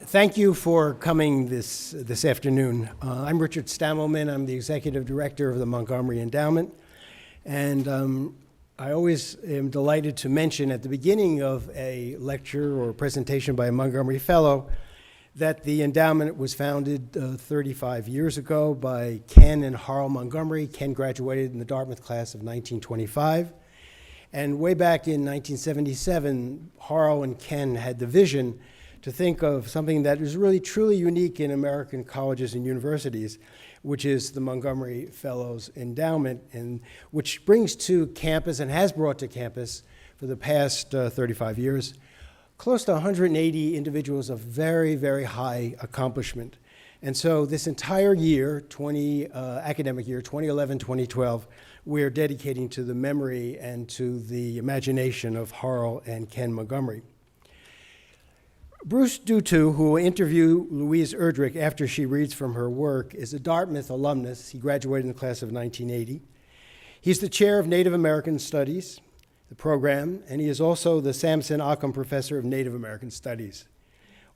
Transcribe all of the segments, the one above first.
Thank you for coming this afternoon. I'm Richard Stammelman. I'm the Executive Director of the Montgomery Endowment. And I always am delighted to mention at the beginning of a lecture or presentation by a Montgomery Fellow that the endowment was founded 35 years ago by Ken and Harl Montgomery. Ken graduated in the Dartmouth class of 1925. And way back in 1977, Harl and Ken had the vision to think of something that is really truly unique in American colleges and universities, which is the Montgomery Fellows Endowment, and which brings to campus and has brought to campus for the past 35 years close to 180 individuals of very, very high accomplishment. And so this entire year, academic year, 2011-2012, we're dedicating to the memory and to the imagination of Harl and Ken Montgomery. Bruce Duthu, who will interview Louise Erdrich after she reads from her work, is a Dartmouth alumnus. He graduated in the class of 1980. He's the chair of Native American Studies, the program, and he is also the Samson Occom Professor of Native American Studies.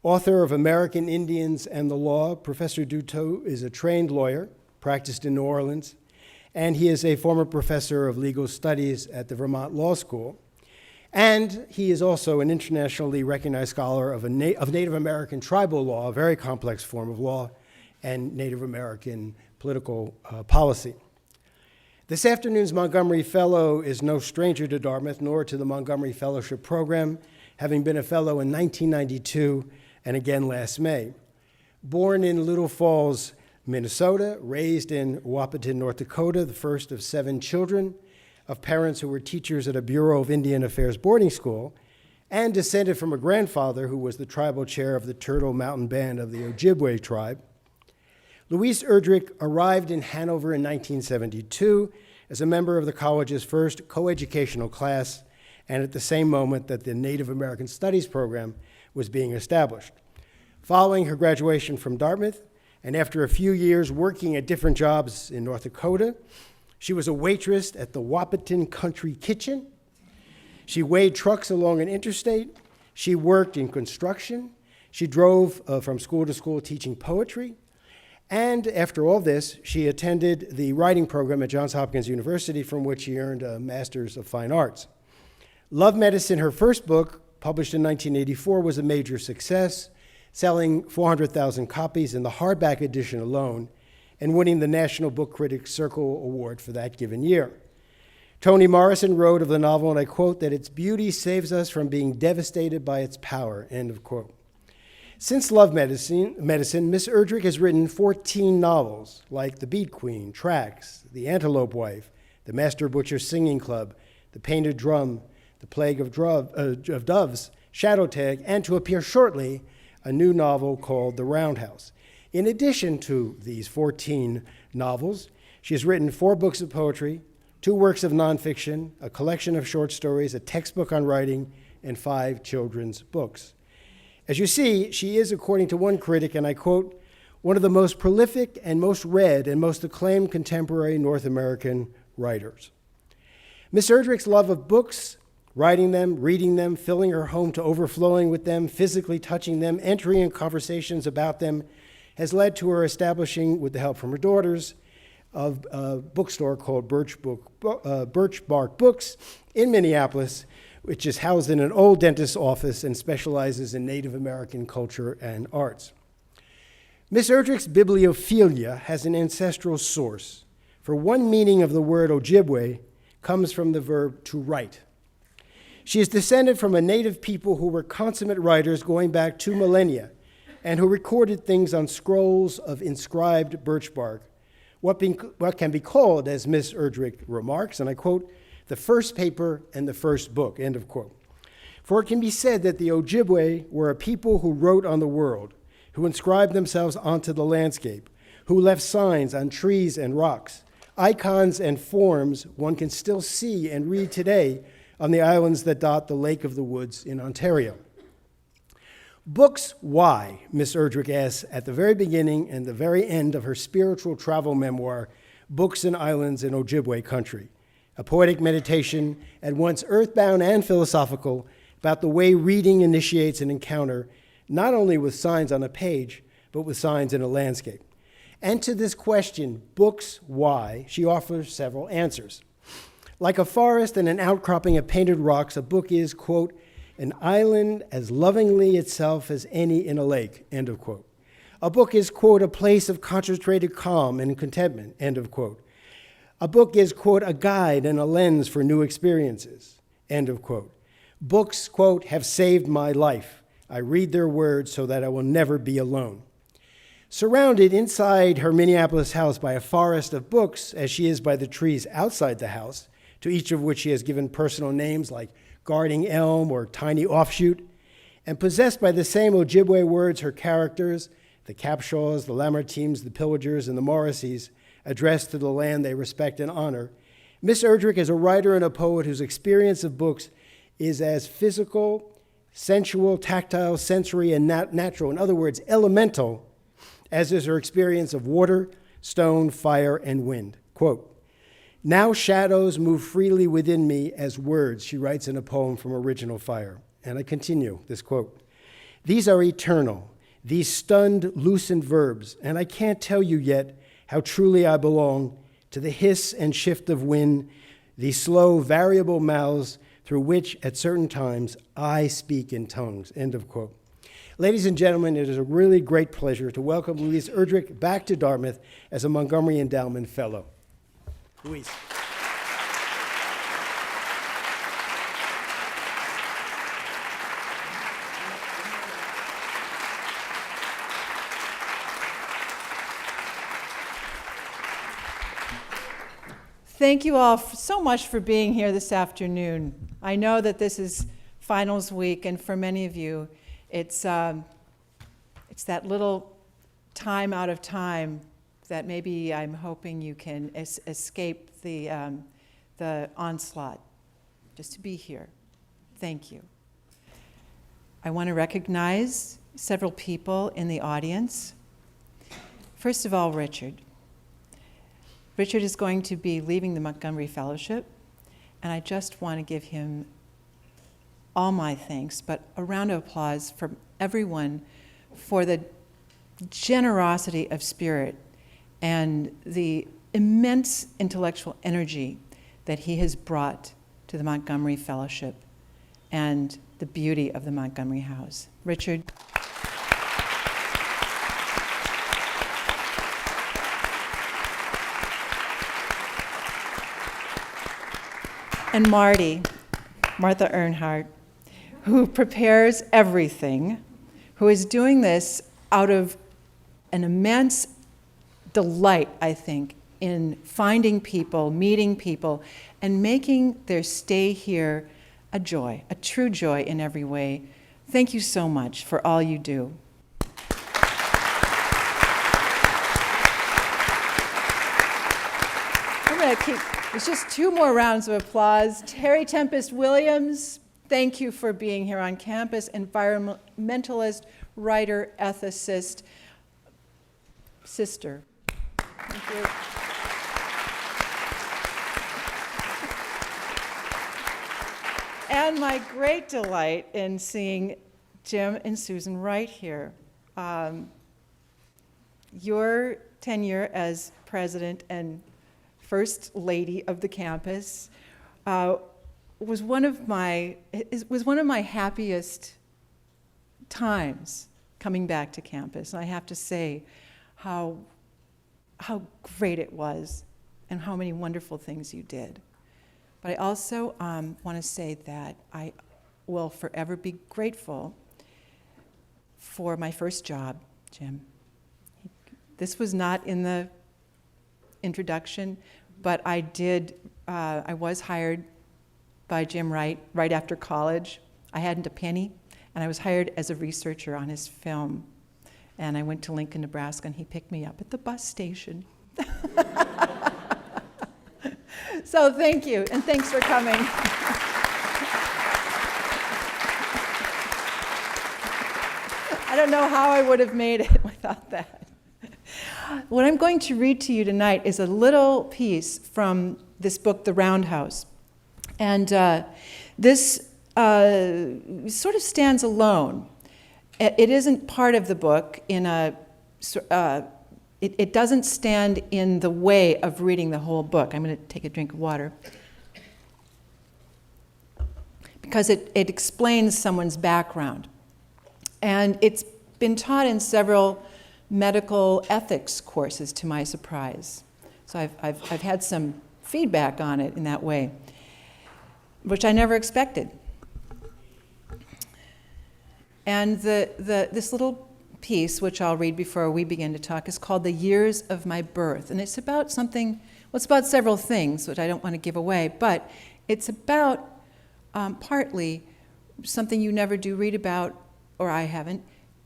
Author of American Indians and the Law, Professor Duthu is a trained lawyer, practiced in New Orleans, and he is a former professor of legal studies at the Vermont Law School. And he is also an internationally recognized scholar of Native American tribal law, a very complex form of law, and Native American political policy. This afternoon's Montgomery Fellow is no stranger to Dartmouth, nor to the Montgomery Fellowship Program, having been a fellow in 1992 and again last May. Born in Little Falls, Minnesota, raised in Wahpeton, North Dakota, the first of 7 children, of parents who were teachers at a Bureau of Indian Affairs boarding school, and descended from a grandfather who was the tribal chair of the Turtle Mountain Band of the Ojibwe tribe. Louise Erdrich arrived in Hanover in 1972 as a member of the college's first coeducational class, and at the same moment that the Native American Studies program was being established. Following her graduation from Dartmouth, and after a few years working at different jobs in North Dakota, she was a waitress at the Wahpeton Country Kitchen. She weighed trucks along an interstate. She worked in construction. She drove from school to school teaching poetry. And after all this, she attended the writing program at Johns Hopkins University, from which she earned a Master's of Fine Arts. Love Medicine, her first book, published in 1984, was a major success, selling 400,000 copies in the hardback edition alone, and winning the National Book Critics Circle Award for that given year. Toni Morrison wrote of the novel, and I quote, that its beauty saves us from being devastated by its power, end of quote. Since Love Medicine, Miss Erdrich has written 14 novels, like The Beat Queen, Tracks, The Antelope Wife, The Master Butcher Singing Club, The Painted Drum, The Plague of Doves, Shadow Tag, and to appear shortly, a new novel called The Roundhouse. In addition to these 14 novels, she has written 4 books of poetry, 2 works of nonfiction, a collection of short stories, a textbook on writing, and 5 children's books. As you see, she is, according to one critic, and I quote, one of the most prolific and most read and most acclaimed contemporary North American writers. Miss Erdrich's love of books, writing them, reading them, filling her home to overflowing with them, physically touching them, entering in conversations about them, has led to her establishing, with the help from her daughters, a bookstore called Birch Bark Books in Minneapolis, which is housed in an old dentist's office and specializes in Native American culture and arts. Miss Erdrich's bibliophilia has an ancestral source, for one meaning of the word Ojibwe comes from the verb to write. She is descended from a native people who were consummate writers going back 2 millennia, and who recorded things on scrolls of inscribed birch bark, what can be called, as Miss Erdrich remarks, and I quote, the first paper and the first book, end of quote. For it can be said that the Ojibwe were a people who wrote on the world, who inscribed themselves onto the landscape, who left signs on trees and rocks, icons and forms one can still see and read today on the islands that dot the Lake of the Woods in Ontario. Books, why? Miss Erdrich asks at the very beginning and the very end of her spiritual travel memoir, Books and Islands in Ojibwe Country, a poetic meditation at once earthbound and philosophical about the way reading initiates an encounter not only with signs on a page, but with signs in a landscape. And to this question, books, why, she offers several answers. Like a forest and an outcropping of painted rocks, a book is, quote, an island as lovingly itself as any in a lake, end of quote. A book is, quote, a place of concentrated calm and contentment, end of quote. A book is, quote, a guide and a lens for new experiences, end of quote. Books, quote, have saved my life. I read their words so that I will never be alone. Surrounded inside her Minneapolis house by a forest of books, as she is by the trees outside the house, to each of which she has given personal names like guarding elm or tiny offshoot, and possessed by the same Ojibwe words her characters, the Capshaws, the Lamartines, the Pillagers, and the Morrisseys, addressed to the land they respect and honor, Miss Erdrich is a writer and a poet whose experience of books is as physical, sensual, tactile, sensory, and natural, in other words, elemental, as is her experience of water, stone, fire, and wind. Quote, now shadows move freely within me as words, she writes in a poem from Original Fire. And I continue this quote. These are eternal, these stunned, loosened verbs, and I can't tell you yet how truly I belong to the hiss and shift of wind, these slow, variable mouths through which, at certain times, I speak in tongues, end of quote. Ladies and gentlemen, it is a really great pleasure to welcome Louise Erdrich back to Dartmouth as a Montgomery Endowment Fellow. Louise. Thank you all so much for being here this afternoon. I know that this is finals week, and for many of you, it's that little time out of time that maybe I'm hoping you can escape the onslaught, just to be here. Thank you. I want to recognize several people in the audience. First of all, Richard. Richard is going to be leaving the Montgomery Fellowship, and I just want to give him all my thanks, but a round of applause from everyone for the generosity of spirit and the immense intellectual energy that he has brought to the Montgomery Fellowship and the beauty of the Montgomery House. Richard. And Martha Earnhardt, who prepares everything, who is doing this out of an immense delight, I think, in finding people, meeting people, and making their stay here a joy, a true joy in every way. Thank you so much for all you do. I'm going to keep, there's just 2 more rounds of applause. Terry Tempest Williams, thank you for being here on campus. Environmentalist, writer, ethicist, sister. Thank you. And my great delight in seeing Jim and Susan right here. Your tenure as president and first lady of the campus was one of my happiest times coming back to campus. And I have to say how great it was and how many wonderful things you did. But I also want to say that I will forever be grateful for my first job, Jim. This was not in the introduction, but I was hired by Jim right after college. I hadn't a penny, and I was hired as a researcher on his film. And I went to Lincoln, Nebraska, and he picked me up at the bus station. So thank you, and thanks for coming. I don't know how I would have made it without that. What I'm going to read to you tonight is a little piece from this book, The Roundhouse. And this sort of stands alone It isn't part of the book in a, it doesn't stand in the way of reading the whole book. I'm going to take a drink of water. Because it explains someone's background. And it's been taught in several medical ethics courses, to my surprise. So I've had some feedback on it in that way, which I never expected. And this little piece, which I'll read before we begin to talk, is called The Years of My Birth. And it's about something, well, it's about several things, which I don't want to give away, but it's about partly something you never do read about, or I haven't.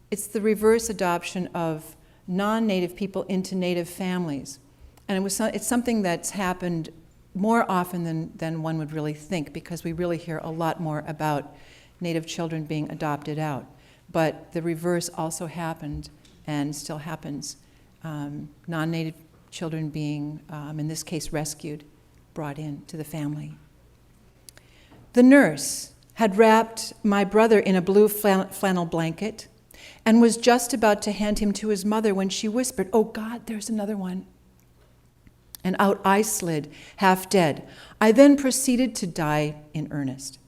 It's the reverse adoption of non-Native people into Native families. And it's something that's happened more often than one would really think, because we really hear a lot more about Native children being adopted out. But the reverse also happened and still happens. Non-Native children being, in this case, rescued, brought in to the family. The nurse had wrapped my brother in a blue flannel blanket and was just about to hand him to his mother when she whispered, "Oh God, there's another one." And out I slid, half dead. I then proceeded to die in earnest,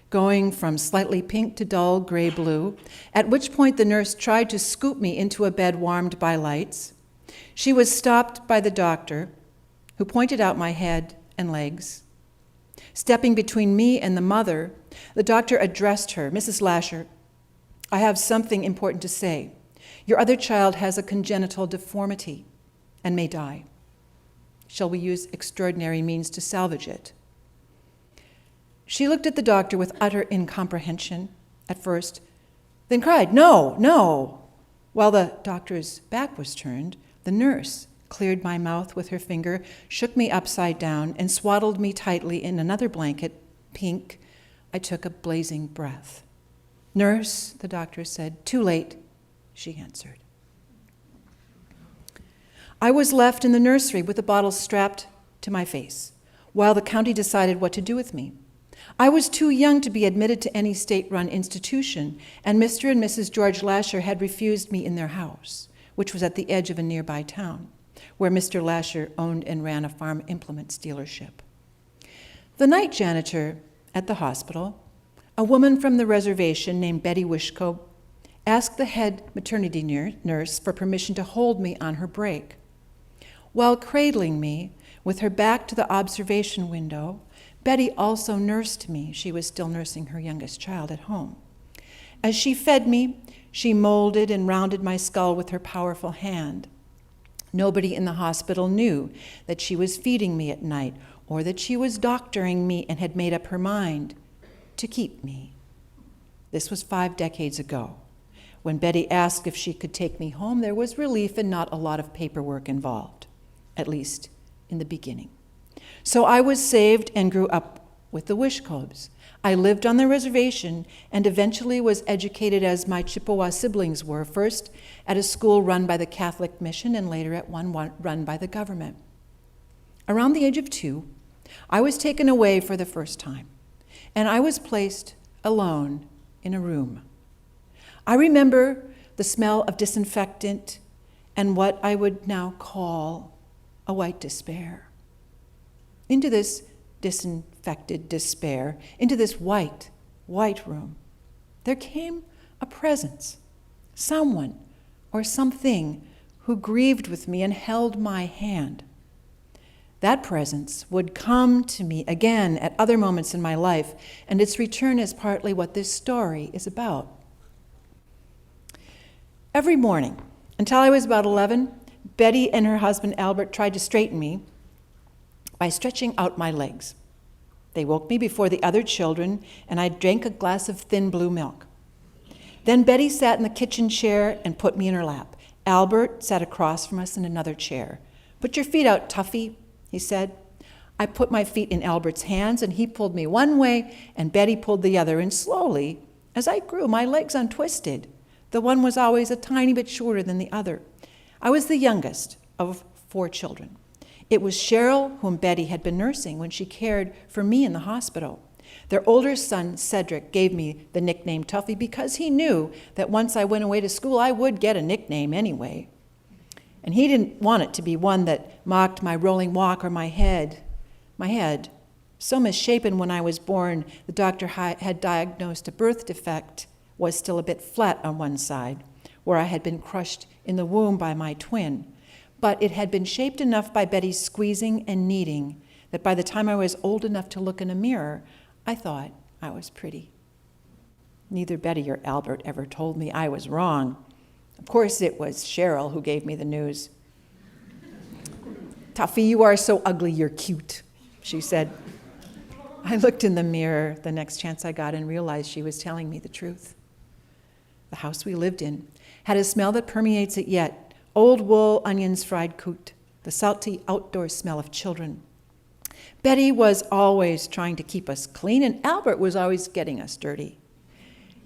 going from slightly pink to dull gray blue, at which point the nurse tried to scoop me into a bed warmed by lights. She was stopped by the doctor, who pointed out my head and legs. Stepping between me and the mother, the doctor addressed her, "Mrs. Lasher, I have something important to say. Your other child has a congenital deformity and may die. Shall we use extraordinary means to salvage it?" She looked at the doctor with utter incomprehension at first, then cried, "No, no." While the doctor's back was turned, the nurse cleared my mouth with her finger, shook me upside down, and swaddled me tightly in another blanket, pink. I took a blazing breath. "Nurse," the doctor said. "Too late," she answered. I was left in the nursery with the bottle strapped to my face, while the county decided what to do with me. I was too young to be admitted to any state-run institution, and Mr. and Mrs. George Lasher had refused me in their house, which was at the edge of a nearby town, where Mr. Lasher owned and ran a farm implements dealership. The night janitor at the hospital, a woman from the reservation named Betty Wishko, asked the head maternity nurse for permission to hold me on her break. While cradling me, with her back to the observation window, Betty also nursed me. She was still nursing her youngest child at home. As she fed me, she molded and rounded my skull with her powerful hand. Nobody in the hospital knew that she was feeding me at night or that she was doctoring me and had made up her mind to keep me. This was 5 decades ago. When Betty asked if she could take me home, there was relief and not a lot of paperwork involved, at least in the beginning. So I was saved and grew up with the Wishkobes. I lived on the reservation and eventually was educated as my Chippewa siblings were, first at a school run by the Catholic Mission and later at one run by the government. Around the age of 2, I was taken away for the first time, and I was placed alone in a room. I remember the smell of disinfectant and what I would now call a white despair. Into this disinfected despair, into this white room, there came a presence, someone or something who grieved with me and held my hand. That presence would come to me again at other moments in my life, and its return is partly what this story is about. Every morning, until I was about 11, Betty and her husband Albert tried to straighten me by stretching out my legs. They woke me before the other children, and I drank a glass of thin blue milk. Then Betty sat in the kitchen chair and put me in her lap. Albert sat across from us in another chair. "Put your feet out, Tuffy," he said. I put my feet in Albert's hands, and he pulled me one way, and Betty pulled the other, and slowly, as I grew, my legs untwisted. The one was always a tiny bit shorter than the other. I was the youngest of 4 children. It was Cheryl whom Betty had been nursing when she cared for me in the hospital. Their older son, Cedric, gave me the nickname Tuffy because he knew that once I went away to school, I would get a nickname anyway. And he didn't want it to be one that mocked my rolling walk or my head. My head, so misshapen when I was born, the doctor had diagnosed a birth defect, was still a bit flat on one side, where I had been crushed in the womb by my twin. But it had been shaped enough by Betty's squeezing and kneading that by the time I was old enough to look in a mirror, I thought I was pretty. Neither Betty or Albert ever told me I was wrong. Of course, it was Cheryl who gave me the news. "Tuffy, you are so ugly, you're cute," she said. I looked in the mirror the next chance I got and realized she was telling me the truth. The house we lived in had a smell that permeates it yet: old wool, onions, fried coot, the salty outdoor smell of children. Betty was always trying to keep us clean, and Albert was always getting us dirty.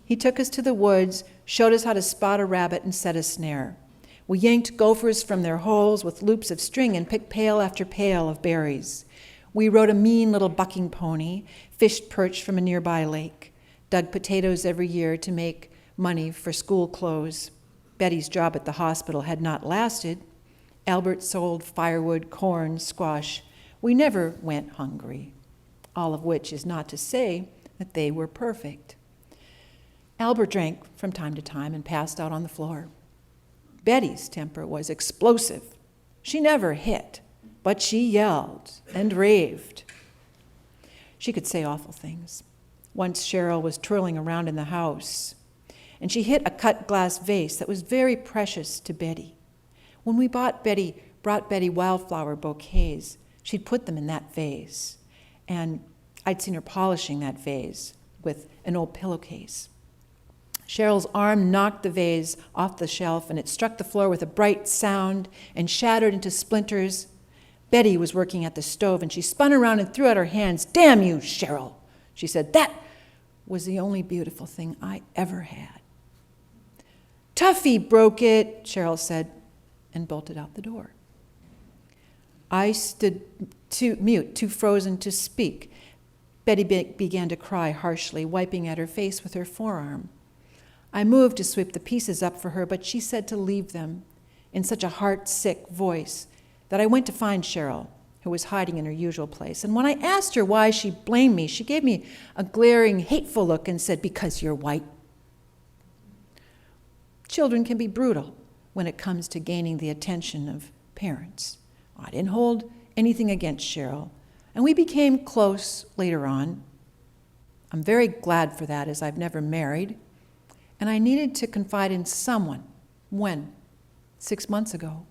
He took us to the woods, showed us how to spot a rabbit and set a snare. We yanked gophers from their holes with loops of string and picked pail after pail of berries. We rode a mean little bucking pony, fished perch from a nearby lake, dug potatoes every year to make money for school clothes. Betty's job at the hospital had not lasted. Albert sold firewood, corn, squash. We never went hungry, all of which is not to say that they were perfect. Albert drank from time to time and passed out on the floor. Betty's temper was explosive. She never hit, but she yelled and raved. She could say awful things. Once Cheryl was twirling around in the house, and she hit a cut glass vase that was very precious to Betty. When we brought Betty wildflower bouquets, she'd put them in that vase, and I'd seen her polishing that vase with an old pillowcase. Cheryl's arm knocked the vase off the shelf, and it struck the floor with a bright sound and shattered into splinters. Betty was working at the stove, and she spun around and threw out her hands. "Damn you, Cheryl," she said. "That was the only beautiful thing I ever had." "Tuffy broke it," Cheryl said, and bolted out the door. I stood mute, too frozen to speak. Betty began to cry harshly, wiping at her face with her forearm. I moved to sweep the pieces up for her, but she said to leave them in such a heart-sick voice that I went to find Cheryl, who was hiding in her usual place. And when I asked her why she blamed me, she gave me a glaring, hateful look and said, "Because you're white." Children can be brutal when it comes to gaining the attention of parents. I didn't hold anything against Cheryl, and we became close later on. I'm very glad for that, as I've never married, and I needed to confide in someone when, 6 months ago,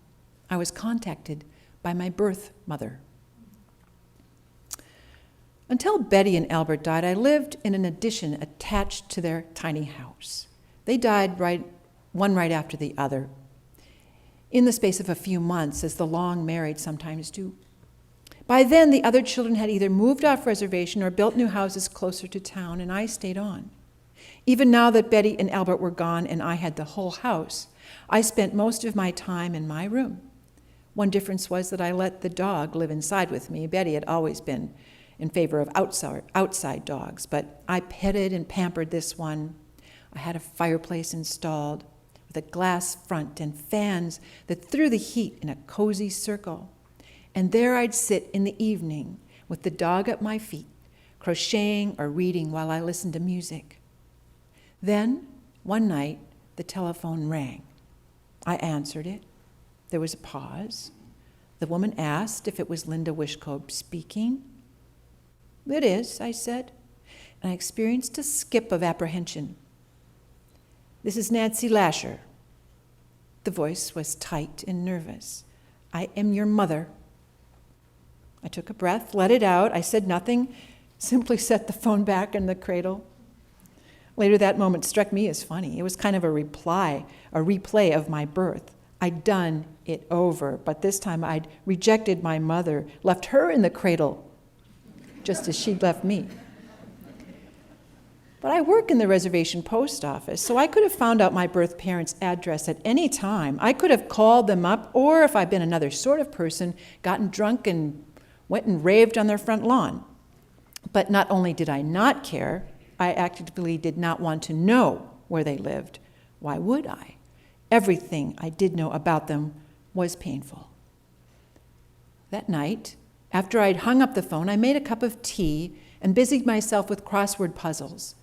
I was contacted by my birth mother. Until Betty and Albert died, I lived in an addition attached to their tiny house. They died one right after the other, in the space of a few months, as the long married sometimes do. By then, the other children had either moved off reservation or built new houses closer to town, and I stayed on. Even now that Betty and Albert were gone and I had the whole house, I spent most of my time in my room. One difference was that I let the dog live inside with me. Betty had always been in favor of outside dogs, but I petted and pampered this one. I had a fireplace installed with a glass front and fans that threw the heat in a cozy circle. And there I'd sit in the evening with the dog at my feet, crocheting or reading while I listened to music. Then, one night, the telephone rang. I answered it. There was a pause. The woman asked if it was Linda Wishcobe speaking. "It is," I said, and I experienced a skip of apprehension. "This is Nancy Lasher." The voice was tight and nervous. "I am your mother." I took a breath, let it out. I said nothing, simply set the phone back in the cradle. Later, that moment struck me as funny. It was kind of a replay of my birth. I'd done it over, but this time I'd rejected my mother, left her in the cradle, just as she'd left me. But I work in the reservation post office, so I could have found out my birth parents' address at any time. I could have called them up, or if I'd been another sort of person, gotten drunk and went and raved on their front lawn. But not only did I not care, I actively did not want to know where they lived. Why would I? Everything I did know about them was painful. That night, after I'd hung up the phone, I made a cup of tea and busied myself with crossword puzzles.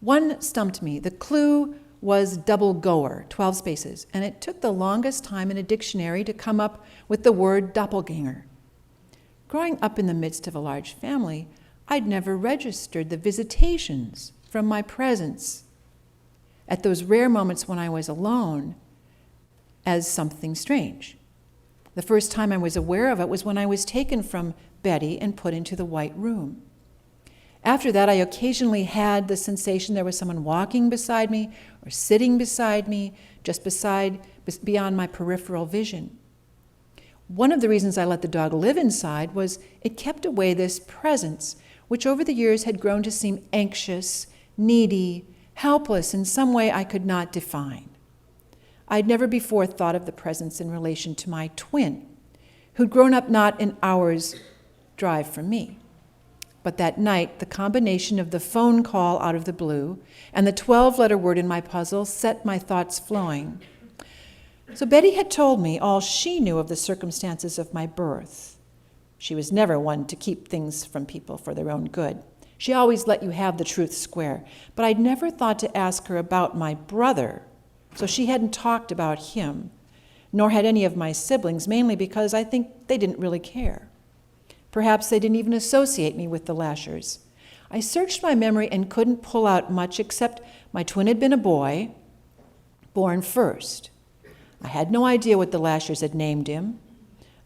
One stumped me. The clue was double goer, 12 spaces, and it took the longest time in a dictionary to come up with the word doppelganger. Growing up in the midst of a large family, I'd never registered the visitations from my presence at those rare moments when I was alone as something strange. The first time I was aware of it was when I was taken from Betty and put into the white room. After that, I occasionally had the sensation there was someone walking beside me or sitting beside me, just beyond my peripheral vision. One of the reasons I let the dog live inside was it kept away this presence, which over the years had grown to seem anxious, needy, helpless in some way I could not define. I'd never before thought of the presence in relation to my twin, who'd grown up not an hour's drive from me. But that night, the combination of the phone call out of the blue and the 12-letter word in my puzzle set my thoughts flowing. So Betty had told me all she knew of the circumstances of my birth. She was never one to keep things from people for their own good. She always let you have the truth square. But I'd never thought to ask her about my brother, so she hadn't talked about him, nor had any of my siblings, mainly because I think they didn't really care. Perhaps they didn't even associate me with the Lashers. I searched my memory and couldn't pull out much except my twin had been a boy, born first. I had no idea what the Lashers had named him.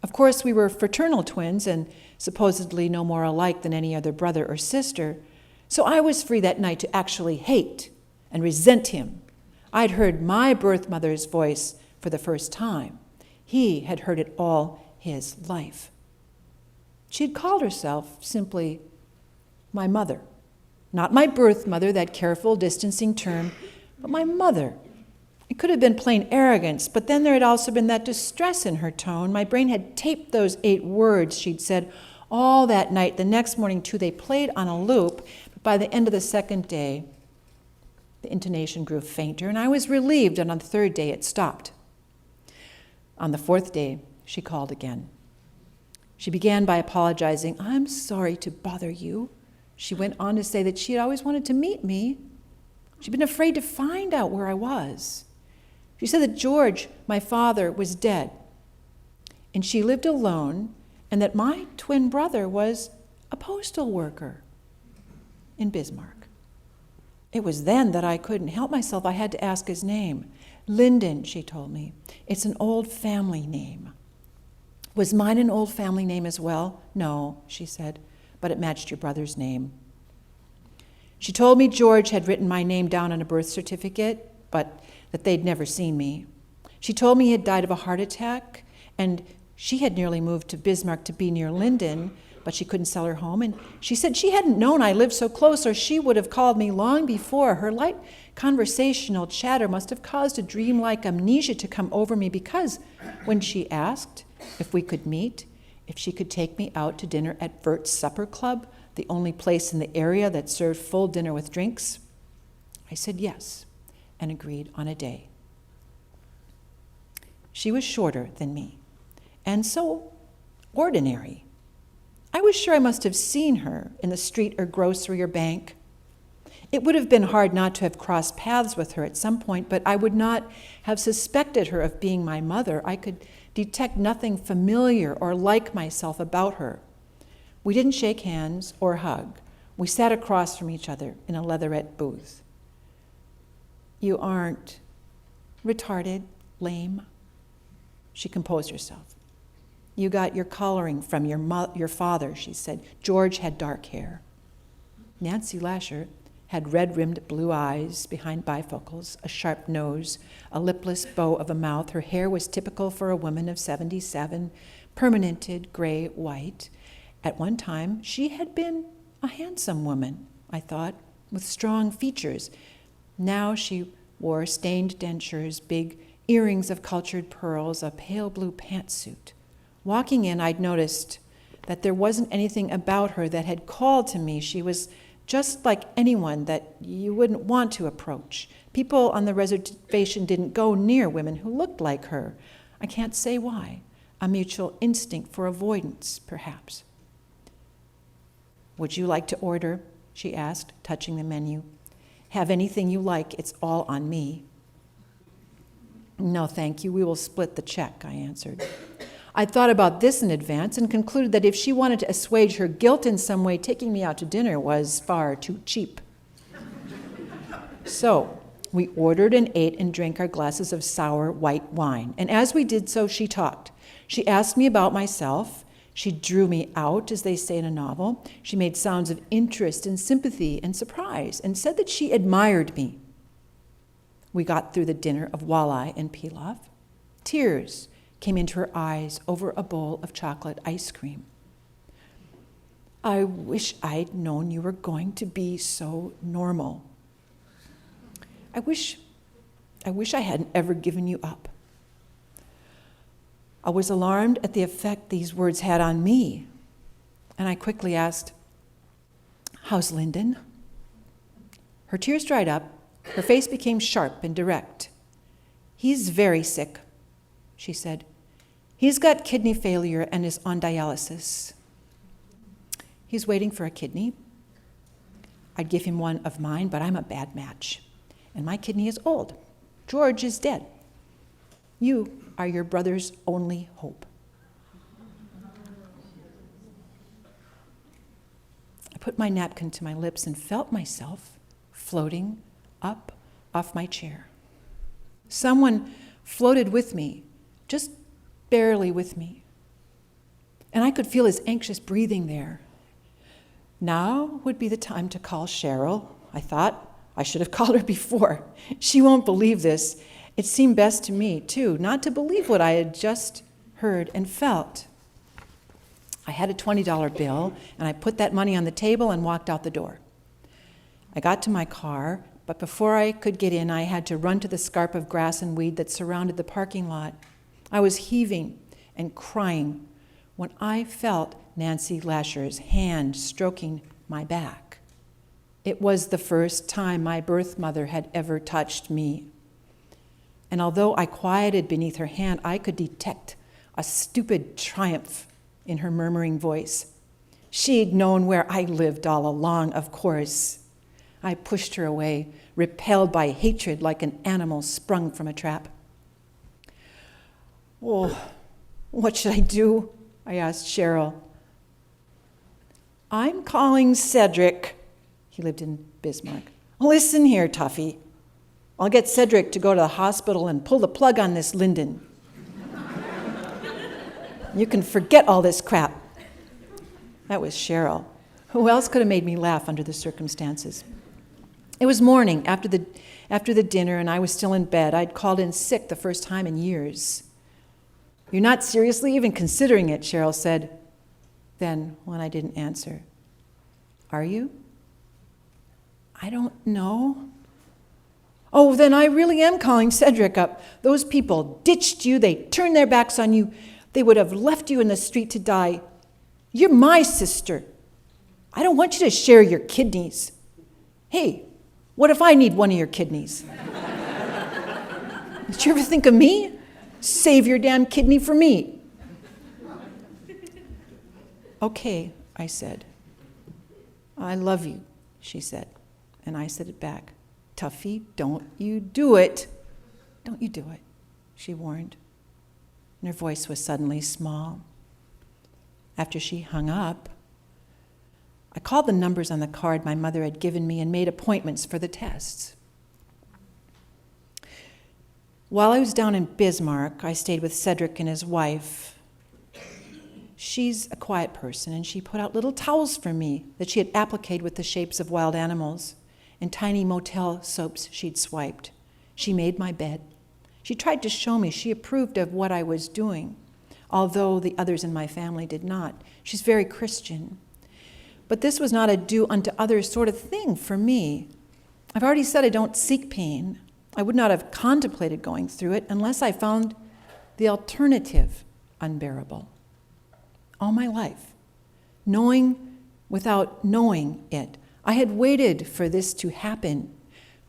Of course, we were fraternal twins and supposedly no more alike than any other brother or sister, so I was free that night to actually hate and resent him. I'd heard my birth mother's voice for the first time. He had heard it all his life. She'd called herself simply my mother. Not my birth mother, that careful, distancing term, but my mother. It could have been plain arrogance, but then there had also been that distress in her tone. My brain had taped those 8 words she'd said all that night. The next morning, too, they played on a loop, but by the end of the second day, the intonation grew fainter, and I was relieved, and on the 3rd day, it stopped. On the 4th day, she called again. She began by apologizing. "I'm sorry to bother you." She went on to say that she had always wanted to meet me. She'd been afraid to find out where I was. She said that George, my father, was dead, and she lived alone, and that my twin brother was a postal worker in Bismarck. It was then that I couldn't help myself. I had to ask his name. Lyndon, she told me. It's an old family name. Was mine an old family name as well? No, she said, but it matched your brother's name. She told me George had written my name down on a birth certificate, but that they'd never seen me. She told me he had died of a heart attack, and she had nearly moved to Bismarck to be near Lyndon, but she couldn't sell her home. And she said she hadn't known I lived so close, or she would have called me long before. Her light conversational chatter must have caused a dreamlike amnesia to come over me, because when she asked if we could meet, if she could take me out to dinner at Vert's Supper Club, the only place in the area that served full dinner with drinks, I said yes and agreed on a day. She was shorter than me and so ordinary. I was sure I must have seen her in the street or grocery or bank. It would have been hard not to have crossed paths with her at some point, but I would not have suspected her of being my mother. I could detect nothing familiar or like myself about her. We didn't shake hands or hug. We sat across from each other in a leatherette booth. "You aren't retarded, lame?" She composed herself. "You got your coloring from your father," she said. "George had dark hair." Nancy Lasher had red-rimmed blue eyes behind bifocals, a sharp nose, a lipless bow of a mouth. Her hair was typical for a woman of 77, permanented gray-white. At one time, she had been a handsome woman, I thought, with strong features. Now she wore stained dentures, big earrings of cultured pearls, a pale blue pantsuit. Walking in, I'd noticed that there wasn't anything about her that had called to me. She was just like anyone that you wouldn't want to approach. People on the reservation didn't go near women who looked like her. I can't say why. A mutual instinct for avoidance, perhaps. "Would you like to order?" she asked, touching the menu. "Have anything you like. It's all on me." "No, thank you. We will split the check," I answered. I thought about this in advance and concluded that if she wanted to assuage her guilt in some way, taking me out to dinner was far too cheap. So we ordered and ate and drank our glasses of sour white wine. And as we did so, she talked. She asked me about myself. She drew me out, as they say in a novel. She made sounds of interest and sympathy and surprise and said that she admired me. We got through the dinner of walleye and pilaf. Tears came into her eyes over a bowl of chocolate ice cream. "I wish I'd known you were going to be so normal. I wish I hadn't ever given you up." I was alarmed at the effect these words had on me, and I quickly asked, "How's Lyndon?" Her tears dried up. Her face became sharp and direct. "He's very sick," she said. "He's got kidney failure and is on dialysis. He's waiting for a kidney. I'd give him one of mine, but I'm a bad match. And my kidney is old. George is dead. You are your brother's only hope." I put my napkin to my lips and felt myself floating up off my chair. Someone floated with me, just barely with me. And I could feel his anxious breathing there. Now would be the time to call Cheryl, I thought. I should have called her before. She won't believe this. It seemed best to me, too, not to believe what I had just heard and felt. I had a $20 bill, and I put that money on the table and walked out the door. I got to my car, but before I could get in, I had to run to the scarp of grass and weed that surrounded the parking lot. I was heaving and crying when I felt Nancy Lasher's hand stroking my back. It was the first time my birth mother had ever touched me. And although I quieted beneath her hand, I could detect a stupid triumph in her murmuring voice. She'd known where I lived all along, of course. I pushed her away, repelled by hatred like an animal sprung from a trap. "Oh, what should I do?" I asked Cheryl. "I'm calling Cedric." He lived in Bismarck. "Listen here, Tuffy. I'll get Cedric to go to the hospital and pull the plug on this Lyndon. You can forget all this crap." That was Cheryl. Who else could have made me laugh under the circumstances? It was morning after the dinner, and I was still in bed. I'd called in sick the first time in years. "You're not seriously even considering it," Cheryl said. Then, when I didn't answer, "Are you?" "I don't know." "Oh, then I really am calling Cedric up. Those people ditched you. They turned their backs on you. They would have left you in the street to die. You're my sister. I don't want you to share your kidneys. Hey, what if I need one of your kidneys? Did you ever think of me? Save your damn kidney for me." "Okay," I said. "I love you," she said. And I said it back. "Tuffy, don't you do it. Don't you do it," she warned. And her voice was suddenly small. After she hung up, I called the numbers on the card my mother had given me and made appointments for the tests. While I was down in Bismarck, I stayed with Cedric and his wife. She's a quiet person, and she put out little towels for me that she had appliqued with the shapes of wild animals and tiny motel soaps she'd swiped. She made my bed. She tried to show me she approved of what I was doing, although the others in my family did not. She's very Christian. But this was not a do unto others sort of thing for me. I've already said I don't seek pain. I would not have contemplated going through it unless I found the alternative unbearable. All my life, knowing without knowing it. I had waited for this to happen.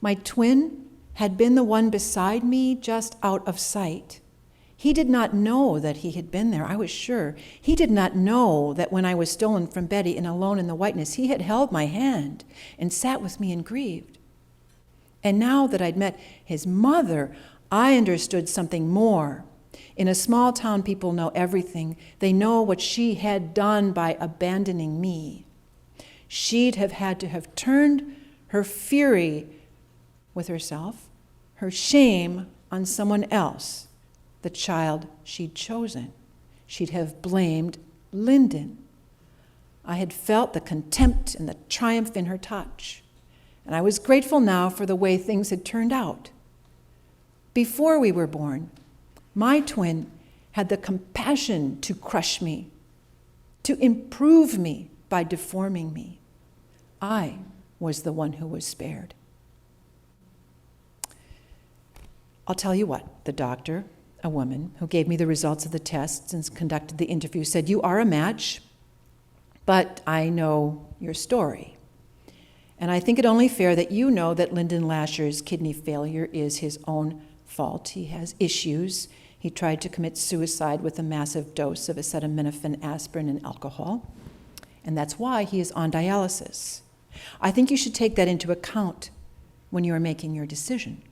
My twin had been the one beside me, just out of sight. He did not know that he had been there, I was sure. He did not know that when I was stolen from Betty and alone in the whiteness, he had held my hand and sat with me and grieved. And now that I'd met his mother, I understood something more. In a small town, people know everything. They know what she had done by abandoning me. She'd have had to have turned her fury with herself, her shame on someone else, the child she'd chosen. She'd have blamed Lyndon. I had felt the contempt and the triumph in her touch, and I was grateful now for the way things had turned out. Before we were born, my twin had the compassion to crush me, to improve me by deforming me. I was the one who was spared. I'll tell you what, the doctor, a woman who gave me the results of the tests and conducted the interview, said, "You are a match, but I know your story. And I think it only fair that you know that Lyndon Lasher's kidney failure is his own fault. He has issues. He tried to commit suicide with a massive dose of acetaminophen, aspirin, and alcohol. And that's why he is on dialysis. I think you should take that into account when you are making your decision."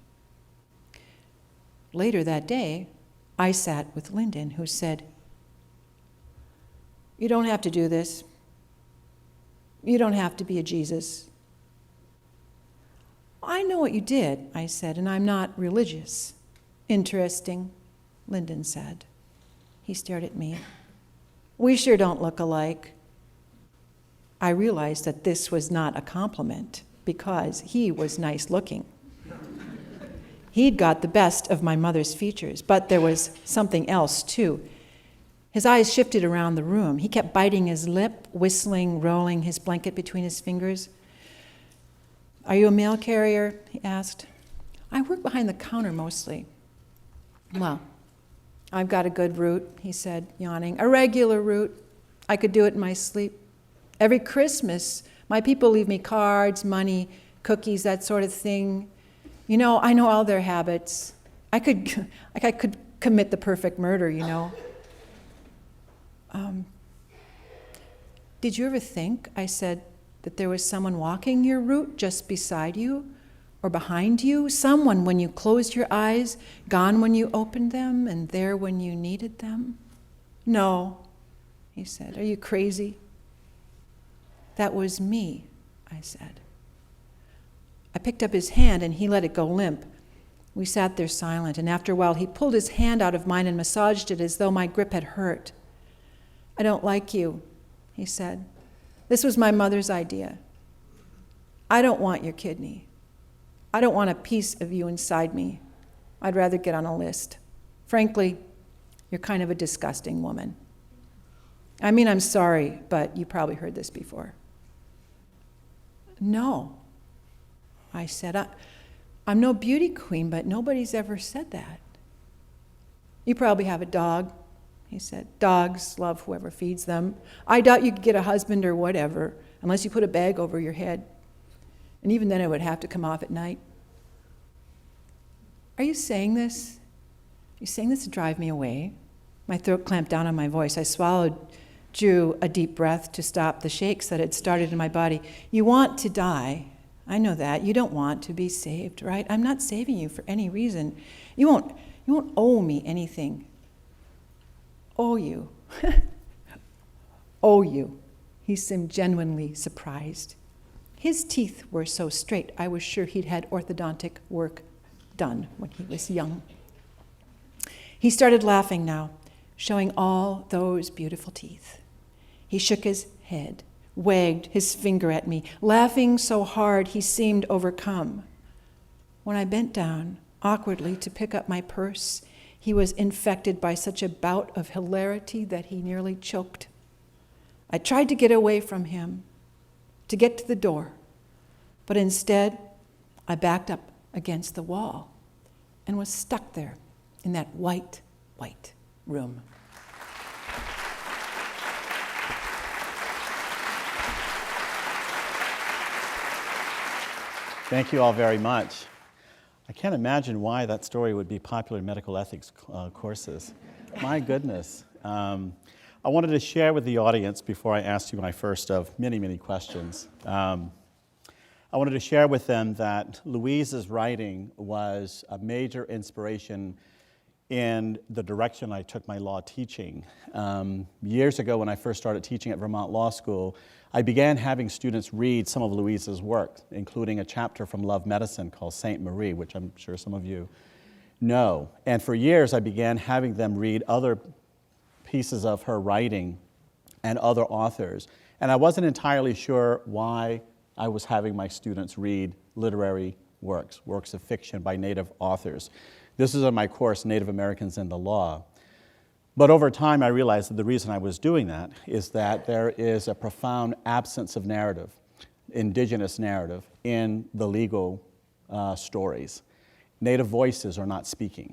Later that day, I sat with Lyndon, who said, "You don't have to do this. You don't have to be a Jesus." "I know what you did," I said, "and I'm not religious." "Interesting," Lyndon said. He stared at me. "We sure don't look alike." I realized that this was not a compliment because he was nice looking. He'd got the best of my mother's features, but there was something else too. His eyes shifted around the room. He kept biting his lip, whistling, rolling his blanket between his fingers. "Are you a mail carrier?" he asked. "I work behind the counter mostly." "Well, I've got a good route," he said, yawning. "A regular route. I could do it in my sleep. Every Christmas, my people leave me cards, money, cookies, that sort of thing. You know, I know all their habits. I could commit the perfect murder, you know." "Did you ever think," I said, "that there was someone walking your route just beside you or behind you? Someone when you closed your eyes, gone when you opened them, and there when you needed them?" "No," he said. "Are you crazy?" "That was me," I said. I picked up his hand and he let it go limp. We sat there silent, and after a while he pulled his hand out of mine and massaged it as though my grip had hurt. "I don't like you," he said. "This was my mother's idea. I don't want your kidney. I don't want a piece of you inside me. I'd rather get on a list. Frankly, you're kind of a disgusting woman. I mean, I'm sorry, but you probably heard this before." "No," I said. I'm no beauty queen, but nobody's ever said that." "You probably have a dog," he said. "Dogs love whoever feeds them. I doubt you could get a husband or whatever, unless you put a bag over your head. And even then it would have to come off at night." "Are you saying this? Are you saying this to drive me away?" My throat clamped down on my voice. I swallowed, drew a deep breath to stop the shakes that had started in my body. "You want to die. I know that. You don't want to be saved, right? I'm not saving you for any reason. You won't owe me anything." "Owe you?" "Owe you." He seemed genuinely surprised. His teeth were so straight, I was sure he'd had orthodontic work done when he was young. He started laughing now, showing all those beautiful teeth. He shook his head, wagged his finger at me, laughing so hard he seemed overcome. When I bent down awkwardly to pick up my purse, he was infected by such a bout of hilarity that he nearly choked. I tried to get away from him, to get to the door, but instead I backed up against the wall and was stuck there in that white room. Thank you all very much. I can't imagine why that story would be popular in medical ethics courses. My goodness. I wanted to share with the audience, before I asked you my first of many, many questions, I wanted to share with them that Louise's writing was a major inspiration in the direction I took my law teaching. Years ago, when I first started teaching at Vermont Law School, I began having students read some of Louise's work, including a chapter from Love Medicine called Saint Marie, which I'm sure some of you know. And for years, I began having them read other pieces of her writing and other authors. And I wasn't entirely sure why I was having my students read literary works of fiction by Native authors. This is in my course, Native Americans and the Law. But over time, I realized that the reason I was doing that is that there is a profound absence of narrative, indigenous narrative, in the legal stories. Native voices are not speaking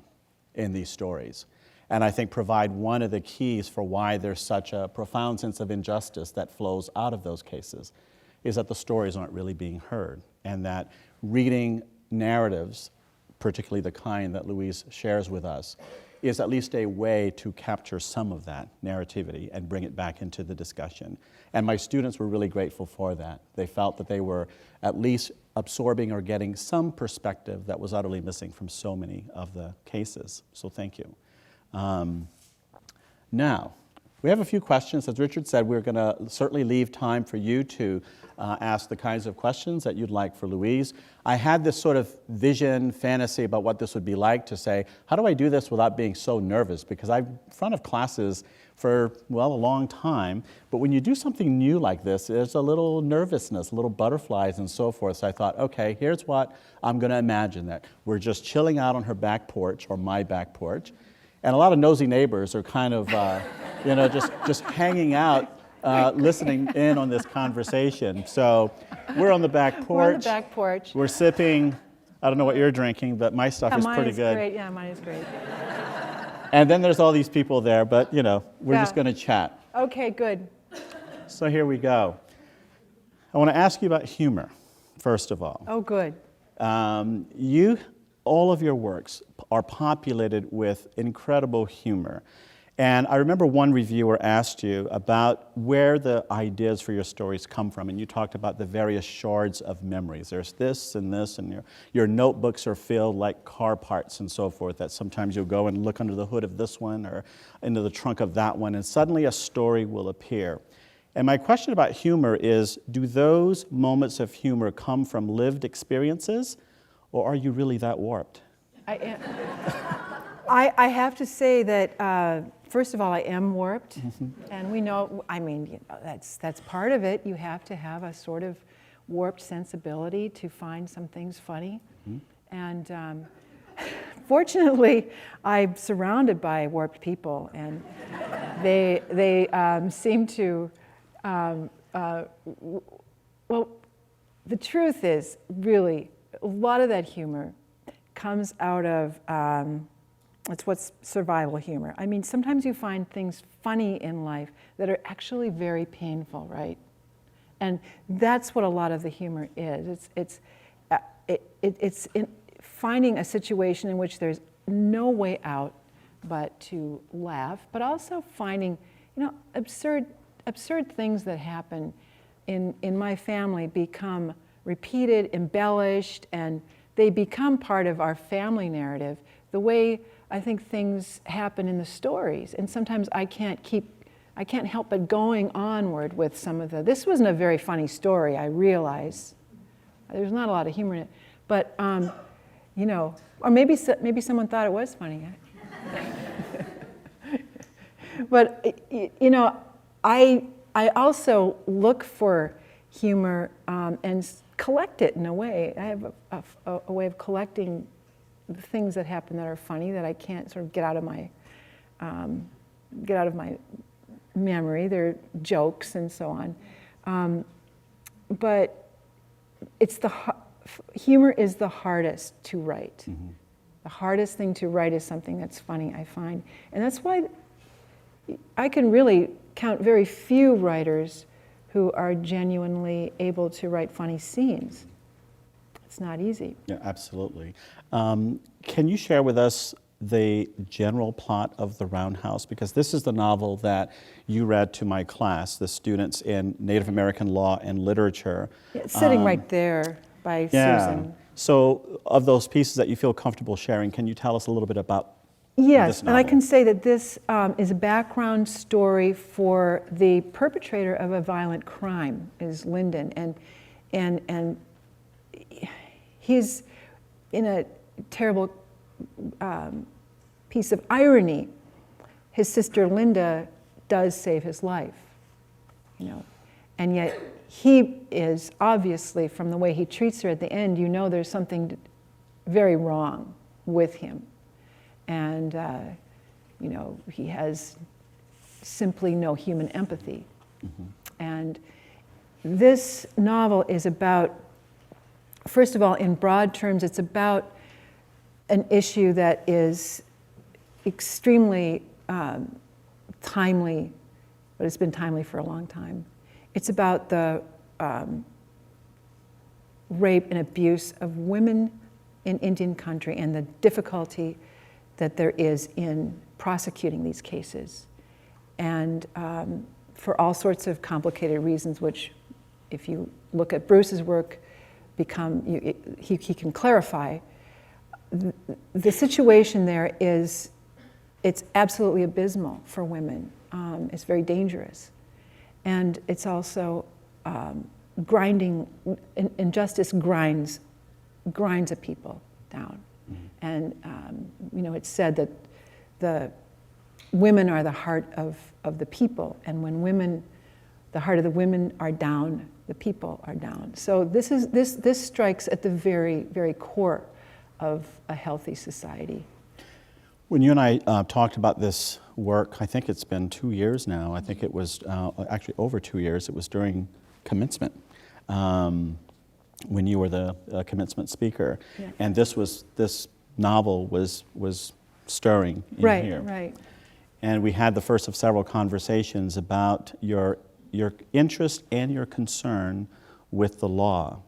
in these stories, and I think provide one of the keys for why there's such a profound sense of injustice that flows out of those cases, is that the stories aren't really being heard, and that reading narratives, particularly the kind that Louise shares with us, is at least a way to capture some of that narrativity and bring it back into the discussion. And my students were really grateful for that. They felt that they were at least absorbing or getting some perspective that was utterly missing from so many of the cases. So thank you. Now, we have a few questions. As Richard said, we're going to certainly leave time for you to ask the kinds of questions that you'd like for Louise. I had this sort of vision, fantasy about what this would be like to say, how do I do this without being so nervous? Because I'm in front of classes for, well, a long time. But when you do something new like this, there's a little nervousness, a little butterflies and so forth. So I thought, okay, here's what I'm going to imagine, that we're just chilling out on her back porch, or my back porch. And a lot of nosy neighbors are kind of, just hanging out, listening in on this conversation. So we're on the back porch. We're on the back porch. We're sipping, I don't know what you're drinking, but my stuff is pretty good. Great. Yeah, mine is great. And then there's all these people there, but we're just going to chat. Okay, good. So here we go. I want to ask you about humor, first of all. Oh, good. All of your works are populated with incredible humor. And I remember one reviewer asked you about where the ideas for your stories come from, and you talked about the various shards of memories. There's this, and your notebooks are filled like car parts and so forth, that sometimes you'll go and look under the hood of this one or into the trunk of that one, and suddenly a story will appear. And my question about humor is, do those moments of humor come from lived experiences, or are you really that warped? I have to say that, first of all, I am warped. And we know, that's part of it. You have to have a sort of warped sensibility to find some things funny. And fortunately, I'm surrounded by warped people, and they seem to, well, the truth is, really, a lot of that humor comes out of, it's what's survival humor. I mean, sometimes you find things funny in life that are actually very painful, right? And that's what a lot of the humor is. It's in finding a situation in which there's no way out but to laugh, but also finding, absurd things that happen in my family become repeated, embellished, and they become part of our family narrative, the way I think things happen in the stories. And sometimes I can't help but going onward with some of this wasn't a very funny story, I realize. There's not a lot of humor in it. But, or maybe someone thought it was funny. But, I also look for humor and collect it in a way. I have a way of collecting the things that happen that are funny that I can't sort of get out of my memory. They're jokes and so on. But humor is the hardest to write. Mm-hmm. The hardest thing to write is something that's funny, I find. And that's why I can really count very few writers who are genuinely able to write funny scenes. It's not easy. Yeah, absolutely. Can you share with us the general plot of The Roundhouse? Because this is the novel that you read to my class, the students in Native American law and literature. Yeah, it's sitting right there by Susan. So of those pieces that you feel comfortable sharing, can you tell us a little bit about Yes, this and I novel? can say that this is a background story for the perpetrator of a violent crime, is Lyndon, and he's in a terrible piece of irony. His sister Linda does save his life, you know, and yet he is obviously, from the way he treats her at the end, you know there's something very wrong with him. And, you know, he has simply no human empathy. Mm-hmm. And this novel is about, first of all, in broad terms, it's about an issue that is extremely timely, but it's been timely for a long time. It's about the rape and abuse of women in Indian country and the difficulty that there is in prosecuting these cases. And for all sorts of complicated reasons, which if you look at Bruce's work, he can clarify. The situation there is, it's absolutely abysmal for women. It's very dangerous. And it's also grinding, injustice grinds a people down. Mm-hmm. And you know, it's said that the women are the heart of the people, and when the heart of the women are down, the people are down. So this strikes at the very, very core of a healthy society. When you and I talked about this work, I think it's been 2 years now. I think it was actually over 2 years. It was during commencement when you were the commencement speaker, yeah. And this novel was stirring in here. Right. And we had the first of several conversations about your interest and your concern with the law.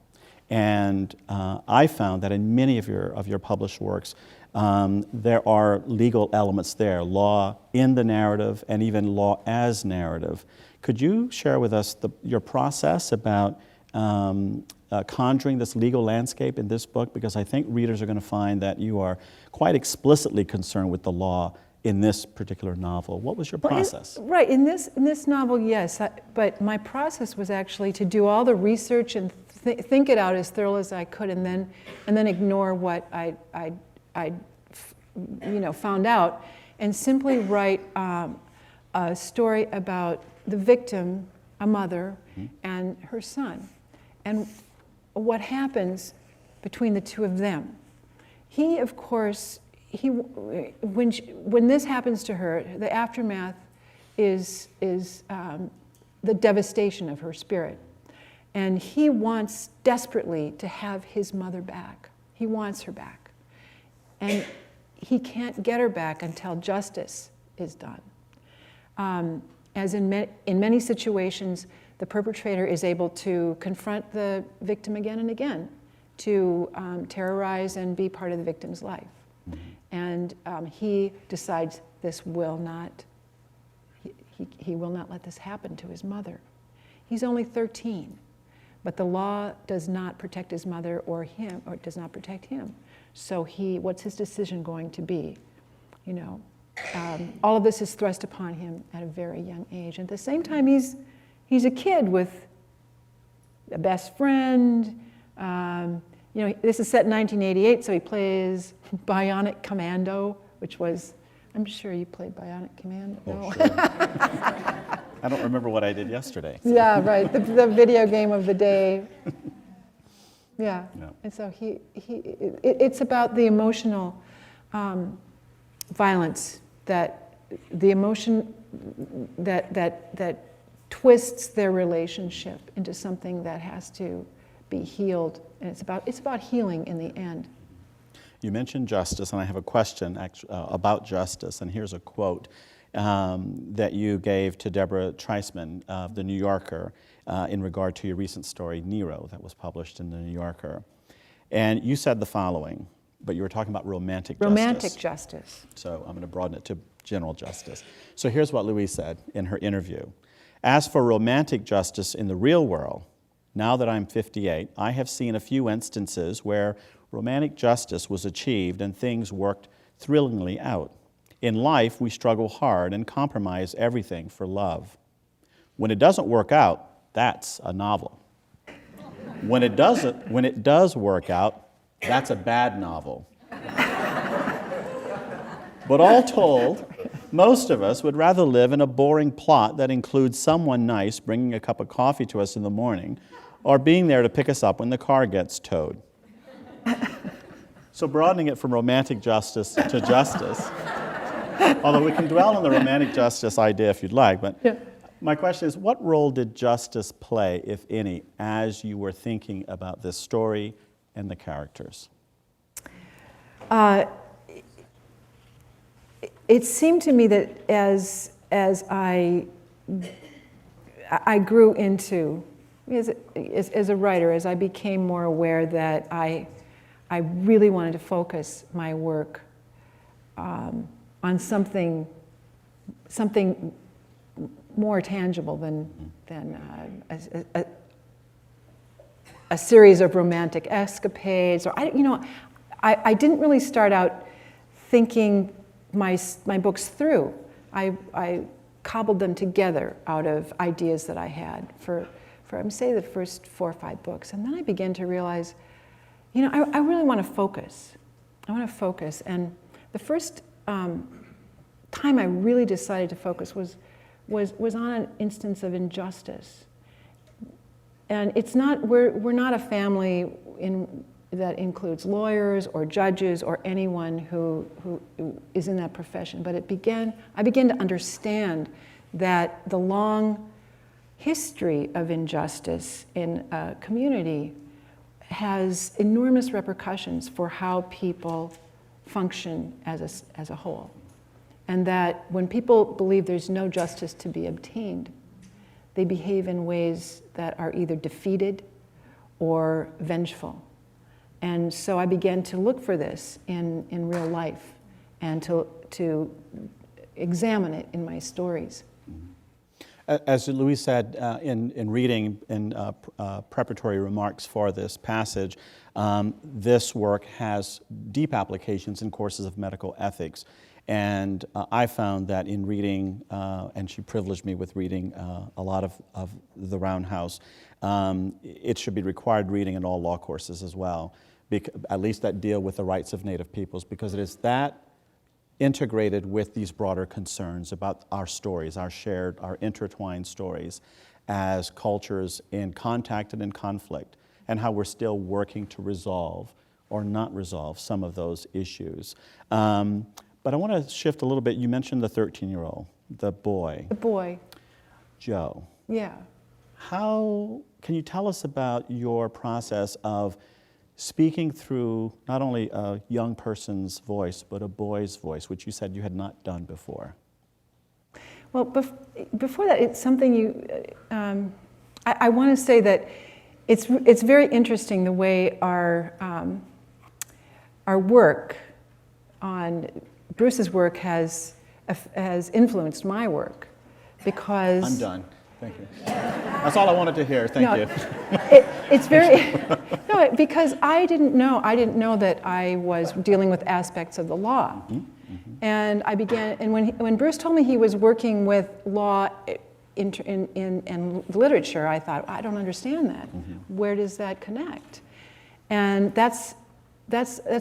And I found that in many of your published works, there are legal elements there, law in the narrative and even law as narrative. Could you share with us your process about conjuring this legal landscape in this book? Because I think readers are going to find that you are quite explicitly concerned with the law in this particular novel. What was your process? Right, in this novel, yes, but my process was actually to do all the research and think it out as thoroughly as I could, and then ignore what I found out, and simply write a story about the victim, a mother, mm-hmm. and her son, and what happens between the two of them. He, of course, when this happens to her, the aftermath is the devastation of her spirit. And he wants desperately to have his mother back. He wants her back. And he can't get her back until justice is done. As in many situations, the perpetrator is able to confront the victim again and again, to terrorize and be part of the victim's life. Mm-hmm. And he decides this will not, he will not let this happen to his mother. He's only 13, but the law does not protect his mother or him, or does not protect him. So what's his decision going to be? You know, all of this is thrust upon him at a very young age. At the same time, he's a kid with a best friend. You know, this is set in 1988, so he plays Bionic Commando, which was, I'm sure you played Bionic Commando. Oh, sure. I don't remember what I did yesterday. So. Yeah, right, the video game of the day. Yeah, and so it's about the emotional violence, that the emotion that twists their relationship into something that has to be healed, and it's about healing in the end. You mentioned justice, and I have a question about justice, and here's a quote that you gave to Deborah Treisman of The New Yorker in regard to your recent story, Nero, that was published in The New Yorker. And you said the following, but you were talking about romantic justice. Romantic justice. So I'm going to broaden it to general justice. So here's what Louise said in her interview. As for romantic justice in the real world, now that I'm 58, I have seen a few instances where romantic justice was achieved and things worked thrillingly out. In life, we struggle hard and compromise everything for love. When it doesn't work out, that's a novel. When it does work out, that's a bad novel. But all told, most of us would rather live in a boring plot that includes someone nice bringing a cup of coffee to us in the morning or being there to pick us up when the car gets towed. So broadening it from romantic justice to justice, although we can dwell on the romantic justice idea if you'd like, but Yeah. my question is, what role did justice play, if any, as you were thinking about this story and the characters? It seemed to me that as I grew into, as a writer, as I became more aware that I really wanted to focus my work on something more tangible than a series of romantic escapades, or I didn't really start out thinking my books through. I cobbled them together out of ideas that I had for say the first 4 or 5 books, and then I began to realize, I really want to focus. I want to focus, and the first time I really decided to focus was on an instance of injustice. And it's not, we're not a family that includes lawyers or judges or anyone who is in that profession, but I began to understand that the long history of injustice in a community has enormous repercussions for how people function as a whole. And that when people believe there's no justice to be obtained, they behave in ways that are either defeated or vengeful. And so I began to look for this in real life and to examine it in my stories. As Louise said in reading in preparatory remarks for this passage, this work has deep applications in courses of medical ethics. And I found that in reading, and she privileged me with reading a lot of the Roundhouse, it should be required reading in all law courses as well, at least that deal with the rights of Native peoples, because it is that integrated with these broader concerns about our stories, our shared, our intertwined stories as cultures in contact and in conflict, and how we're still working to resolve or not resolve some of those issues. But I want to shift a little bit. You mentioned the 13-year-old, the boy. The boy. Joe. Yeah. How can you tell us about your process of speaking through not only a young person's voice, but a boy's voice, which you said you had not done before? Well, before that, it's something I want to say that it's very interesting the way our work on Bruce's work has influenced my work, because I'm done. Thank you. That's all I wanted to hear. Thank you. It's very because I didn't know that I was dealing with aspects of the law, and I began. And when Bruce told me he was working with law in literature, I thought, I don't understand that. Where does that connect? And that's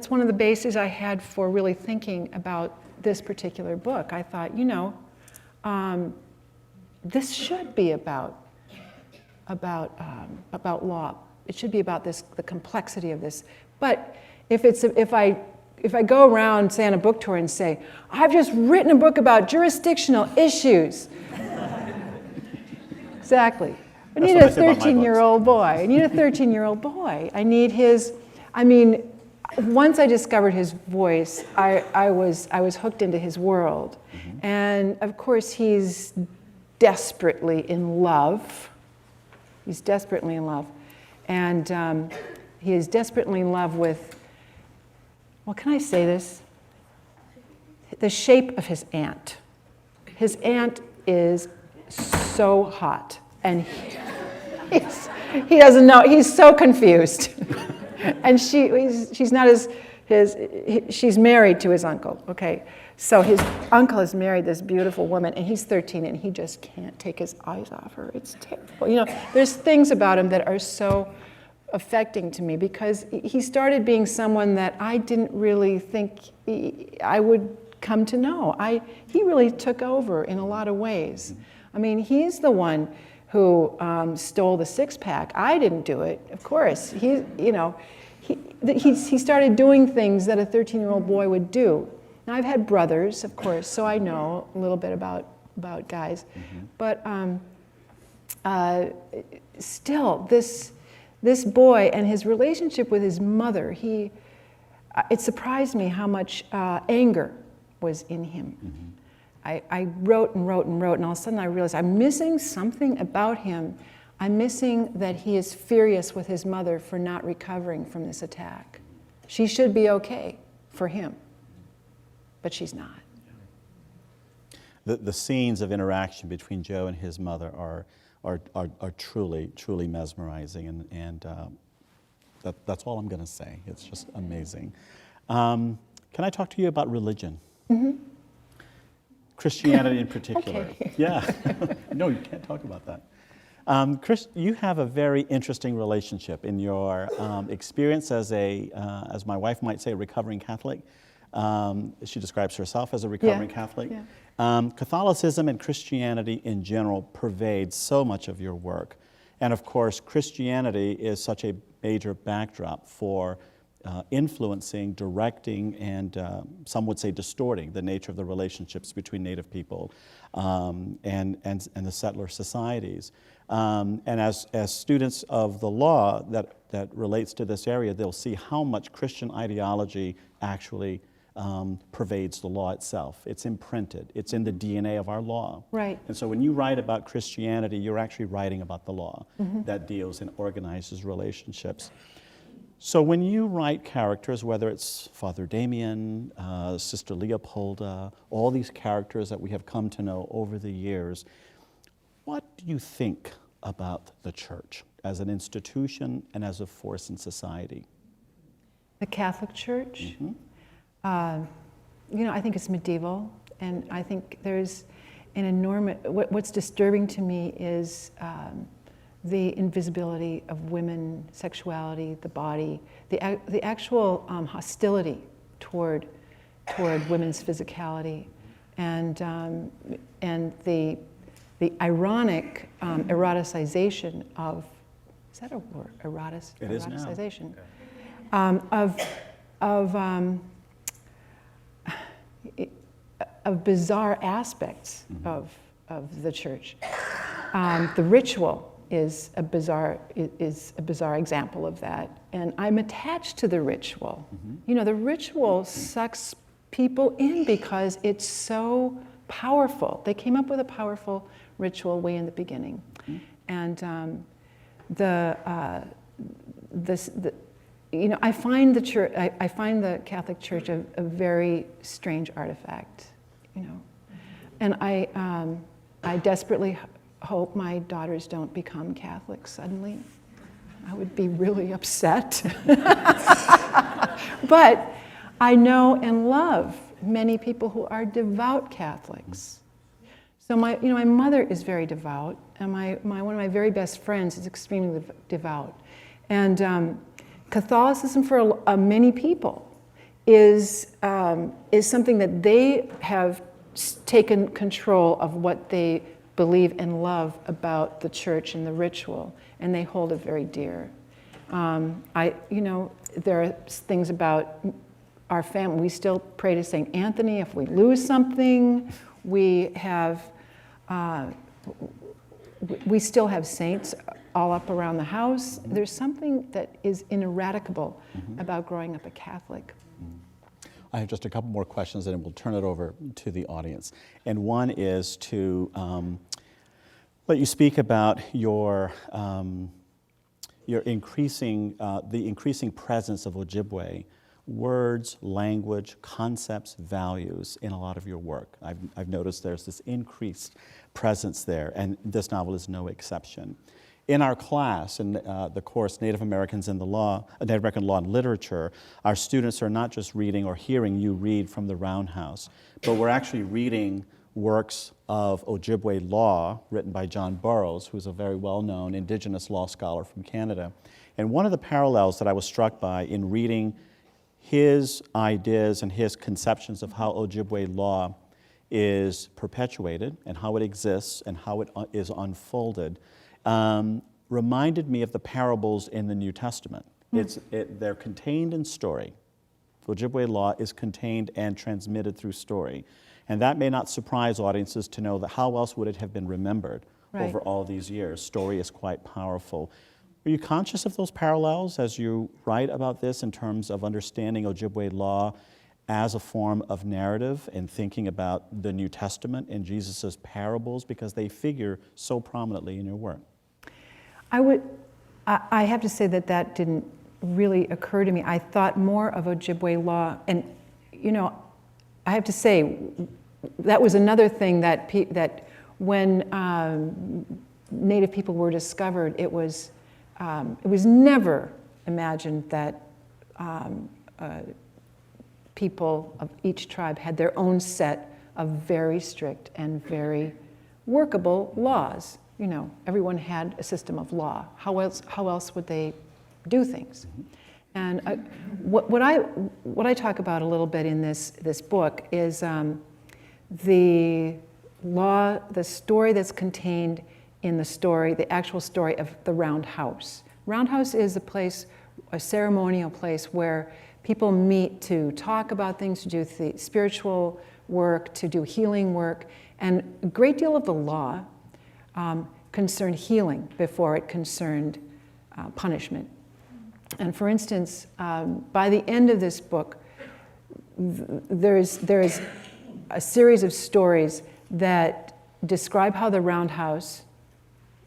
one of the bases I had for really thinking about this particular book. I thought, this should be about law. It should be about the complexity of this. But if I go around, say, on a book tour and say, I've just written a book about jurisdictional issues. Exactly. I need a 13-year-old boy. I need a 13-year-old boy. I need his. Once I discovered his voice, I was hooked into his world. And of course, he's desperately in love. He's desperately in love. And he is desperately in love with, well, can I say this? The shape of his aunt. His aunt is so hot, and he doesn't know. He's so confused, and she's not she's married to his uncle. Okay, so his uncle has married this beautiful woman, and he's 13, and he just can't take his eyes off her. It's terrible. You know, there's things about him that are so affecting to me because he started being someone that I didn't really think I would come to know. He really took over in a lot of ways. I mean, he's the one who stole the six-pack. I didn't do it, of course. He started doing things that a 13-year-old boy would do. Now, I've had brothers, of course, so I know a little bit about guys. But still, this boy and his relationship with his mother, it surprised me how much anger was in him. I wrote and wrote and wrote, and all of a sudden I realized I'm missing something about him. I'm missing that he is furious with his mother for not recovering from this attack. She should be okay for him, but she's not. The scenes of interaction between Joe and his mother are truly mesmerizing, and that's all I'm going to say. It's just amazing. Can I talk to you about religion? Christianity in particular. Okay. Yeah. No, you can't talk about that. Chris, you have a very interesting relationship in your experience as as my wife might say, a recovering Catholic. She describes herself as a recovering Catholic. Yeah. Catholicism and Christianity in general pervades so much of your work. And of course, Christianity is such a major backdrop for influencing, directing, and some would say distorting the nature of the relationships between Native people and the settler societies. And as students of the law that relates to this area, they'll see how much Christian ideology actually pervades the law itself. It's imprinted. It's in the DNA of our law. Right. And so when you write about Christianity, you're actually writing about the law that deals and organizes relationships. So when you write characters, whether it's Father Damien, Sister Leopolda, all these characters that we have come to know over the years, what do you think about the church as an institution and as a force in society? The Catholic Church? I think it's medieval, and I think there's an enormous, what's disturbing to me is the invisibility of women, sexuality, the body, the actual hostility toward women's physicality, and the ironic eroticization of, is that a word? It is now. Eroticization. Of bizarre aspects of the church. The ritual is a bizarre example of that, and I'm attached to the ritual. You know, the ritual sucks people in because it's so powerful. They came up with a powerful ritual way in the beginning, and I find the church. I find the Catholic Church a very strange artifact. And I desperately hope my daughters don't become Catholics suddenly. I would be really upset. But I know and love many people who are devout Catholics. So my mother is very devout, and one of my very best friends is extremely devout. And Catholicism for many people is something that they have taken control of what they believe and love about the church and the ritual, and they hold it very dear. There are things about our family. We still pray to St. Anthony if we lose something. We still have saints all up around the house. There's something that is ineradicable about growing up a Catholic. I have just a couple more questions, and then we'll turn it over to the audience. And one is to let you speak about your you're increasing the increasing presence of Ojibwe words, language, concepts, values in a lot of your work. I've noticed there's this increased presence there, and this novel is no exception. In our class, in the course Native Americans in the Law, Native American Law and Literature, our students are not just reading or hearing you read from the Roundhouse, but we're actually reading works of Ojibwe law written by John Burroughs, who's a very well-known Indigenous law scholar from Canada. And one of the parallels that I was struck by in reading his ideas and his conceptions of how Ojibwe law is perpetuated and how it exists and how it is unfolded reminded me of the parables in the New Testament. They're contained in story. Ojibwe law is contained and transmitted through story. And that may not surprise audiences to know that how else would it have been remembered over all these years? Story is quite powerful. Are you conscious of those parallels as you write about this in terms of understanding Ojibwe law as a form of narrative and thinking about the New Testament and Jesus' parables, because they figure so prominently in your work? I have to say that didn't really occur to me. I thought more of Ojibwe law, and I have to say that was another thing that when Native people were discovered, it was never imagined that people of each tribe had their own set of very strict and very workable laws. Everyone had a system of law. How else would they do things? And what I talk about a little bit in this book is the story that's contained in the actual story of the Roundhouse. Roundhouse is a ceremonial place where people meet to talk about things, to do the spiritual work, to do healing work, and a great deal of the law concerned healing before it concerned punishment. And for instance, by the end of this book, there is a series of stories that describe how the Roundhouse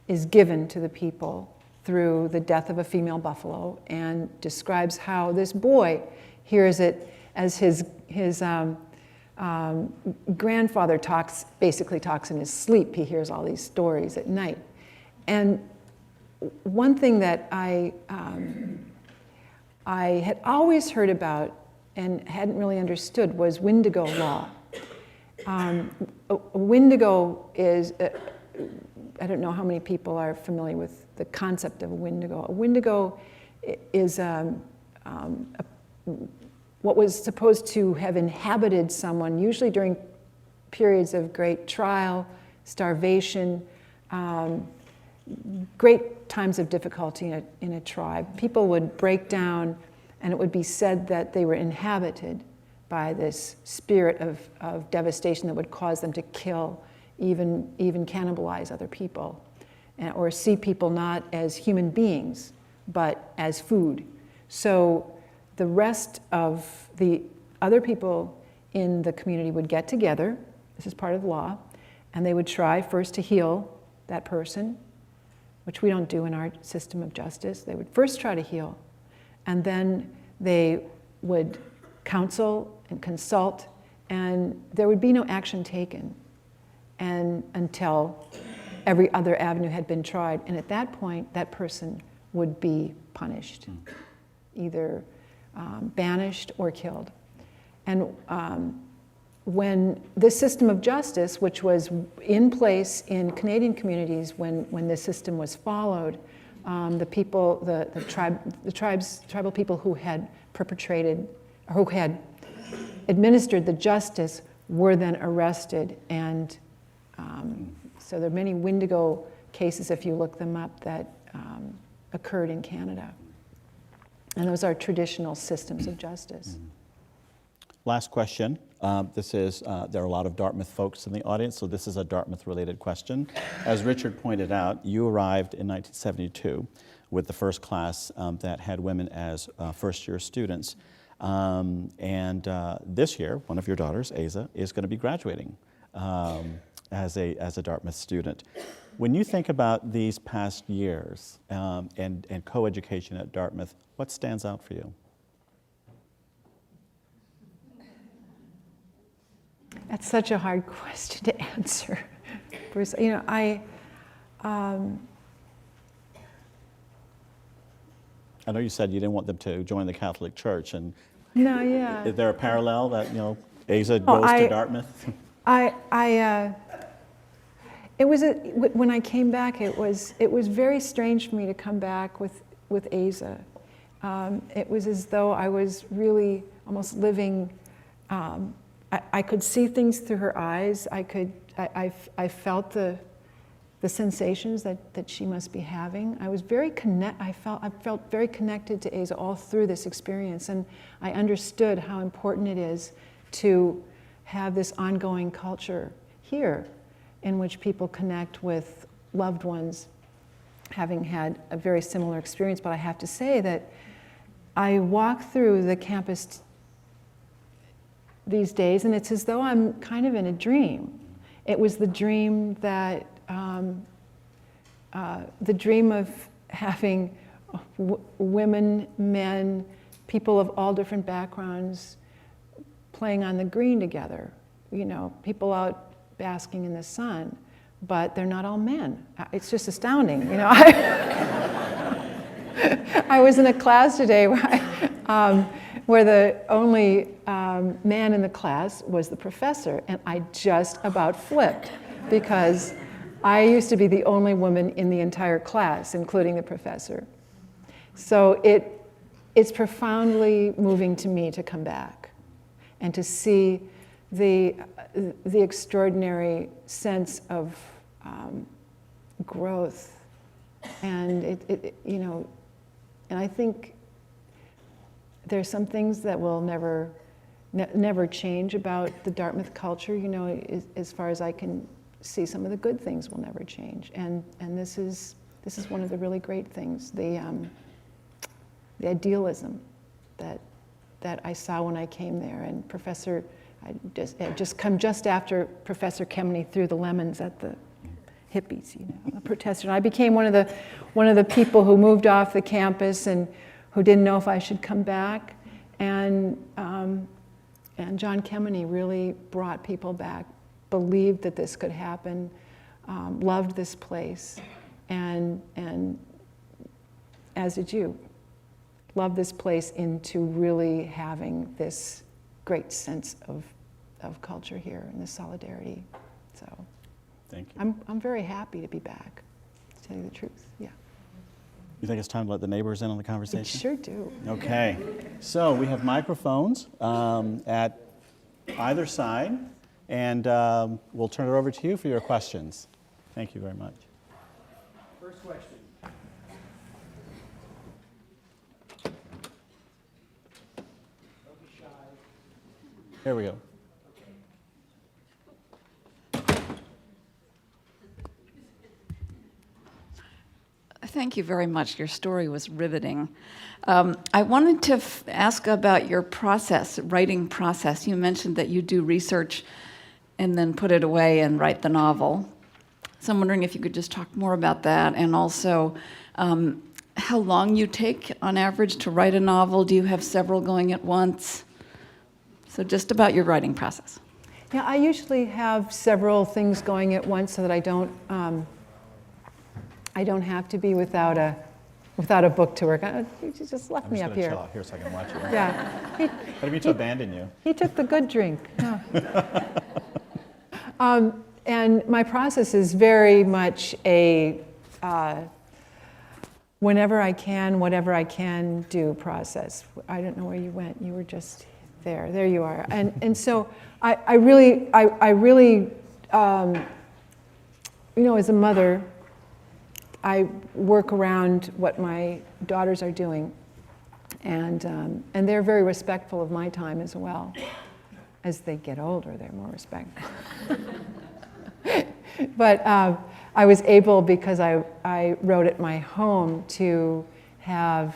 is given to the people through the death of a female buffalo, and describes how this boy hears it as his grandfather basically talks in his sleep. He hears all these stories at night. And one thing that I had always heard about and hadn't really understood was Wendigo law. Wendigo is, I don't know how many people are familiar with the concept of a Wendigo. A Wendigo is what was supposed to have inhabited someone, usually during periods of great trial, starvation, great times of difficulty in a tribe. People would break down, and it would be said that they were inhabited by this spirit of devastation that would cause them to kill, even cannibalize other people, or see people not as human beings, but as food. So the rest of the other people in the community would get together, this is part of the law, and they would try first to heal that person, which we don't do in our system of justice. They would first try to heal, and then they would counsel and consult, and there would be no action taken until every other avenue had been tried. And at that point, that person would be punished, either banished or killed. And when this system of justice, which was in place in Canadian communities when this system was followed, the tribal people who had perpetrated, or who had administered the justice, were then arrested. And so there are many Wendigo cases, if you look them up, that occurred in Canada. And those are traditional systems of justice. Last question. There are a lot of Dartmouth folks in the audience, so this is a Dartmouth-related question. As Richard pointed out, you arrived in 1972 with the first class that had women as first-year students. And this year, one of your daughters, Asa, is going to be graduating. as a Dartmouth student. When you think about these past years and co-education at Dartmouth, what stands out for you? That's such a hard question to answer, Bruce. You know, I know you said you didn't want them to join the Catholic Church, and no, yeah. is there a parallel that, you know, Asa goes to Dartmouth? It was when I came back. It was very strange for me to come back with Asa. It was as though I was really almost living. I could see things through her eyes. I felt the sensations that she must be having. I felt very connected to Asa all through this experience, and I understood how important it is to have this ongoing culture here in which people connect with loved ones having had a very similar experience. But I have to say that I walk through the campus these days, and it's as though I'm kind of in a dream. It was the dream that, the dream of having women, men, people of all different backgrounds playing on the green together. You know, people out basking in the sun, but they're not all men. It's just astounding, you know. I was in a class today where the only man in the class was the professor, and I just about flipped because I used to be the only woman in the entire class, including the professor. So it's profoundly moving to me to come back and to see the extraordinary sense of growth, and it you know, and I think there's some things that will never change about the Dartmouth culture. You know, as far as I can see, some of the good things will never change, and this is one of the really great things, the idealism that I saw when I came there, and I just come just after Professor Kemeny threw the lemons at the hippies, you know, the protesters. And I became one of the people who moved off the campus and who didn't know if I should come back. And John Kemeny really brought people back, believed that this could happen, loved this place, and as did you, loved this place into really having this great sense of culture here and the solidarity. So thank you. I'm very happy to be back, to tell you the truth. Yeah. You think it's time to let the neighbors in on the conversation? I sure do. Okay. So we have microphones at either side, and we'll turn it over to you for your questions. Thank you very much. First question. Don't be shy. Here we go. Thank you very much. Your story was riveting. I wanted to ask about your process, writing process. You mentioned that you do research and then put it away and write the novel. So I'm wondering if you could just talk more about that, and also how long you take on average to write a novel. Do you have several going at once? So just about your writing process. Yeah, I usually have several things going at once so that I don't have to be without a book to work on. You just left me up here. I'm just going to chill out here so I can watch you. Yeah. I didn't mean to abandon you. He took the good drink. Yeah. And my process is very much a whenever I can, whatever I can do process. I don't know where you went. You were just there. There you are. And so I really, you know, as a mother, I work around what my daughters are doing, and they're very respectful of my time as well. As they get older, they're more respectful. But I was able, because I wrote at my home, to have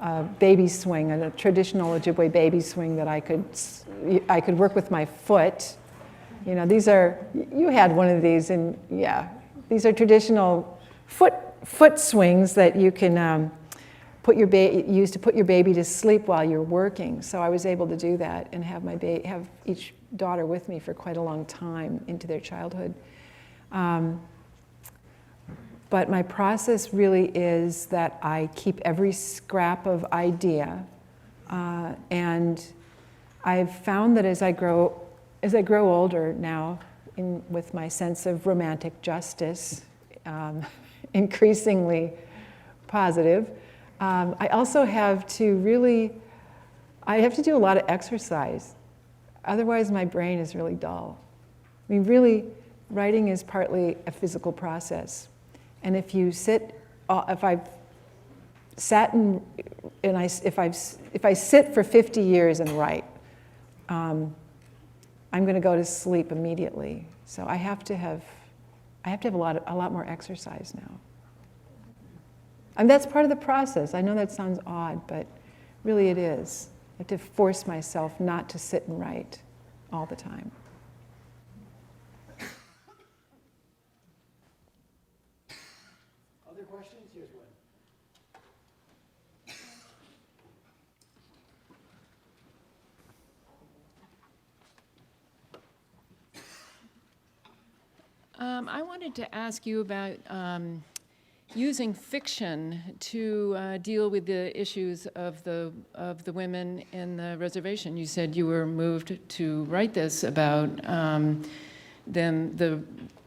a baby swing, a traditional Ojibwe baby swing that I could work with my foot You know, these are, you had one of these, and yeah, these are traditional foot swings that you can use to put your baby to sleep while you're working. So I was able to do that and have have each daughter with me for quite a long time into their childhood. But my process really is that I keep every scrap of idea, and I've found that as I grow older now, with my sense of romantic justice increasingly positive, I also have to do a lot of exercise. Otherwise, my brain is really dull. I mean, really, writing is partly a physical process. And if I sit for 50 years and write, I'm going to go to sleep immediately. So I have to have a lot more exercise now. And that's part of the process. I know that sounds odd, but really it is. I have to force myself not to sit and write all the time. Other questions? Here's one. I wanted to ask you about using fiction to deal with the issues of the women in the reservation. You said you were moved to write this about the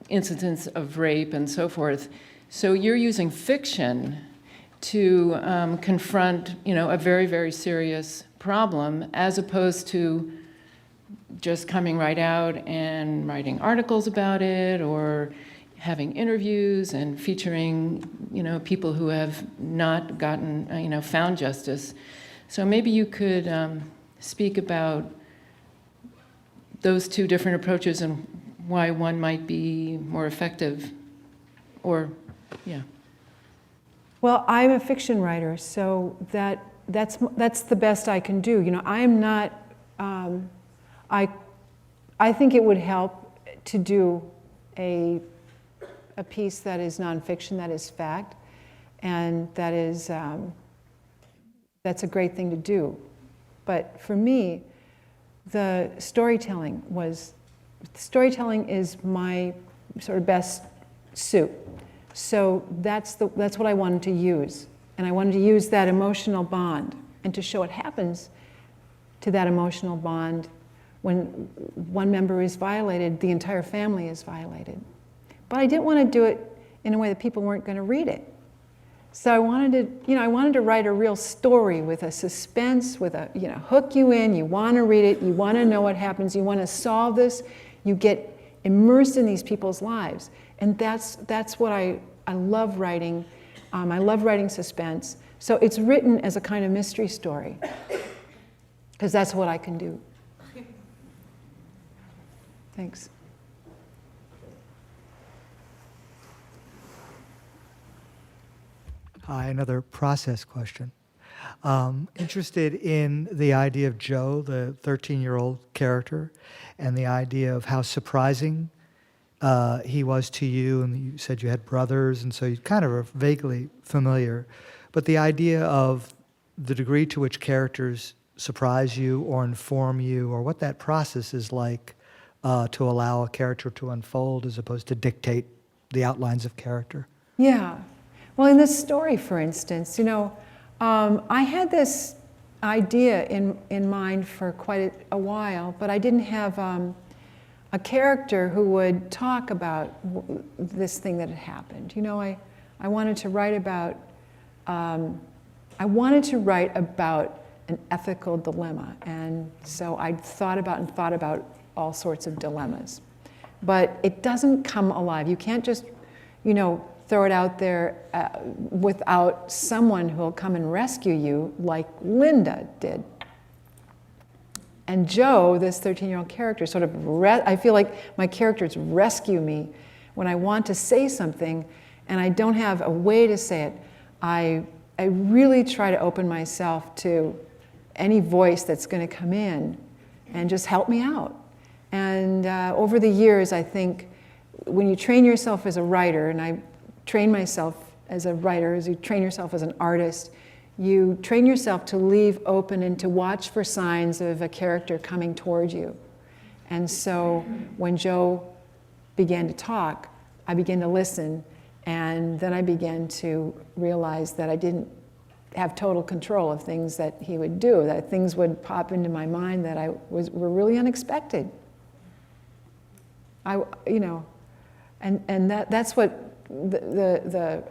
incidents of rape and so forth. So you're using fiction to confront, a very, very serious problem, as opposed to just coming right out and writing articles about it, or having interviews and featuring, people who have not gotten, found justice. So maybe you could speak about those two different approaches and why one might be more effective, or, yeah. Well, I'm a fiction writer, so that's the best I can do. I am not. I think it would help to do a piece that is nonfiction, that is fact, and that is that's a great thing to do. But for me, the storytelling is my sort of best suit. So that's what I wanted to use, and I wanted to use that emotional bond and to show what happens to that emotional bond. When one member is violated, the entire family is violated. But I didn't want to do it in a way that people weren't going to read it. So I wanted to write a real story with a suspense, with a, hook you in. You want to read it. You want to know what happens. You want to solve this. You get immersed in these people's lives, and that's what I love writing. I love writing suspense. So it's written as a kind of mystery story, because that's what I can do. Thanks. Hi, another process question. Interested in the idea of Joe, the 13-year-old character, and the idea of how surprising he was to you, and you said you had brothers, and so you kind of are vaguely familiar. But the idea of the degree to which characters surprise you or inform you, or what that process is like to allow a character to unfold as opposed to dictate the outlines of character. Yeah. Well, in this story, for instance, I had this idea in mind for quite a while, but I didn't have a character who would talk about this thing that had happened. I wanted to write about an ethical dilemma, and so I thought about all sorts of dilemmas. But it doesn't come alive. You can't just, throw it out there without someone who'll come and rescue you like Linda did. And Joe, this 13-year-old character, I feel like my characters rescue me when I want to say something and I don't have a way to say it. I really try to open myself to any voice that's going to come in and just help me out. And over the years, I think when you train yourself as a writer, and I train myself as a writer, as you train yourself as an artist, you train yourself to leave open and to watch for signs of a character coming toward you. And so when Joe began to talk, I began to listen, and then I began to realize that I didn't have total control of things that he would do, that things would pop into my mind that were really unexpected. And that's what the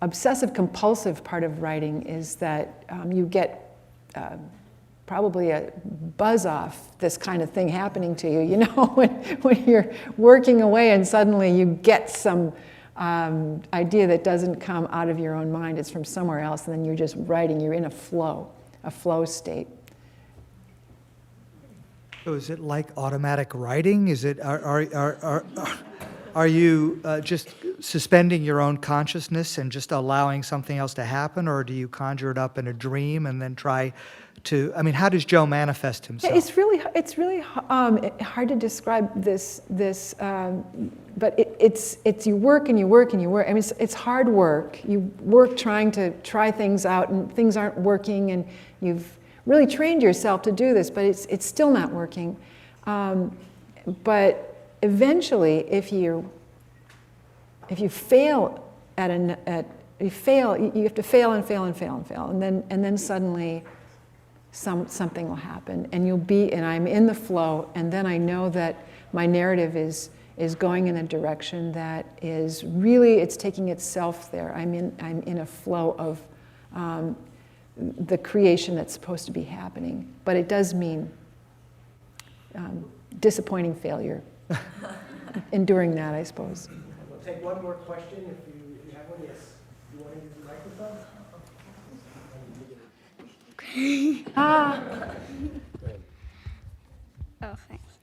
obsessive compulsive part of writing is, that you get probably a buzz off this kind of thing happening to you, when you're working away and suddenly you get some idea that doesn't come out of your own mind, it's from somewhere else, and then you're just writing, you're in a flow state. So is it like automatic writing? Is it, are you just suspending your own consciousness and just allowing something else to happen, or do you conjure it up in a dream and then try to, how does Joe manifest himself? It's really hard to describe this, but it's you work and you work and you work. It's hard work. You work trying to try things out, and things aren't working, and you've really trained yourself to do this, but it's still not working. But eventually, if you fail you have to fail and fail and fail and fail, and then suddenly something will happen, and I'm in the flow, and then I know that my narrative is going in a direction that is really, it's taking itself there. I'm in a flow of the creation that's supposed to be happening, but it does mean disappointing failure. Enduring that, I suppose. We'll take one more question if you have one. Yes. You want to use the microphone? Oh, thanks.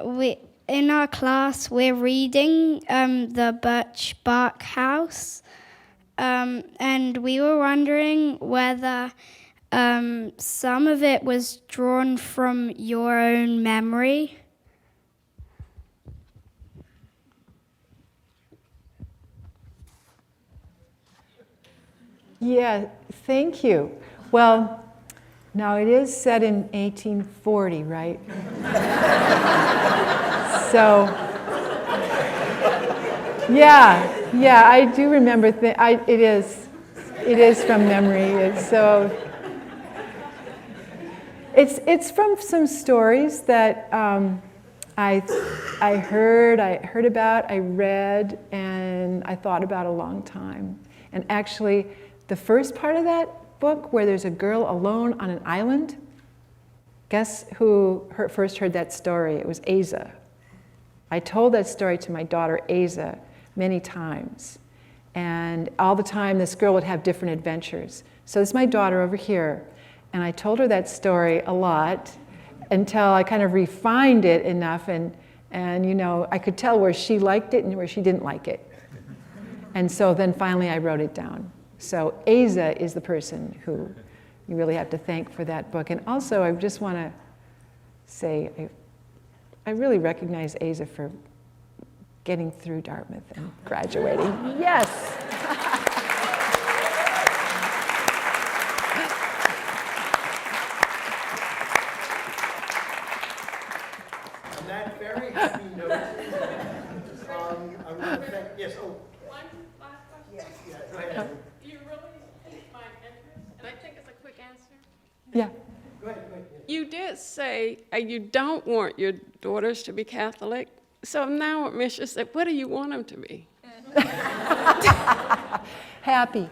We in our class we're reading the Birch Bark House, and we were wondering whether some of it was drawn from your own memory. Yeah, thank you. Well, now it is set in 1840, right? So, yeah, I do remember. It is from memory. It's from some stories that I heard about, I read, and I thought about a long time. And actually, the first part of that book, where there's a girl alone on an island, guess who first heard that story? It was Asa. I told that story to my daughter Asa many times. And all the time, this girl would have different adventures. So this is my daughter over here. And I told her that story a lot until I kind of refined it enough, and I could tell where she liked it and where she didn't like it. And so then finally I wrote it down. So Asa is the person who you really have to thank for that book. And also I just want to say I really recognize Asa for getting through Dartmouth and graduating. Yes! On that very happy note, I want to thank, yes, One last question. yeah, go ahead. You really piqued my interest, and I think it's a quick answer. Yeah. Go ahead. You did say you don't want your daughters to be Catholic. So now Misha said, what do you want them to be? Happy.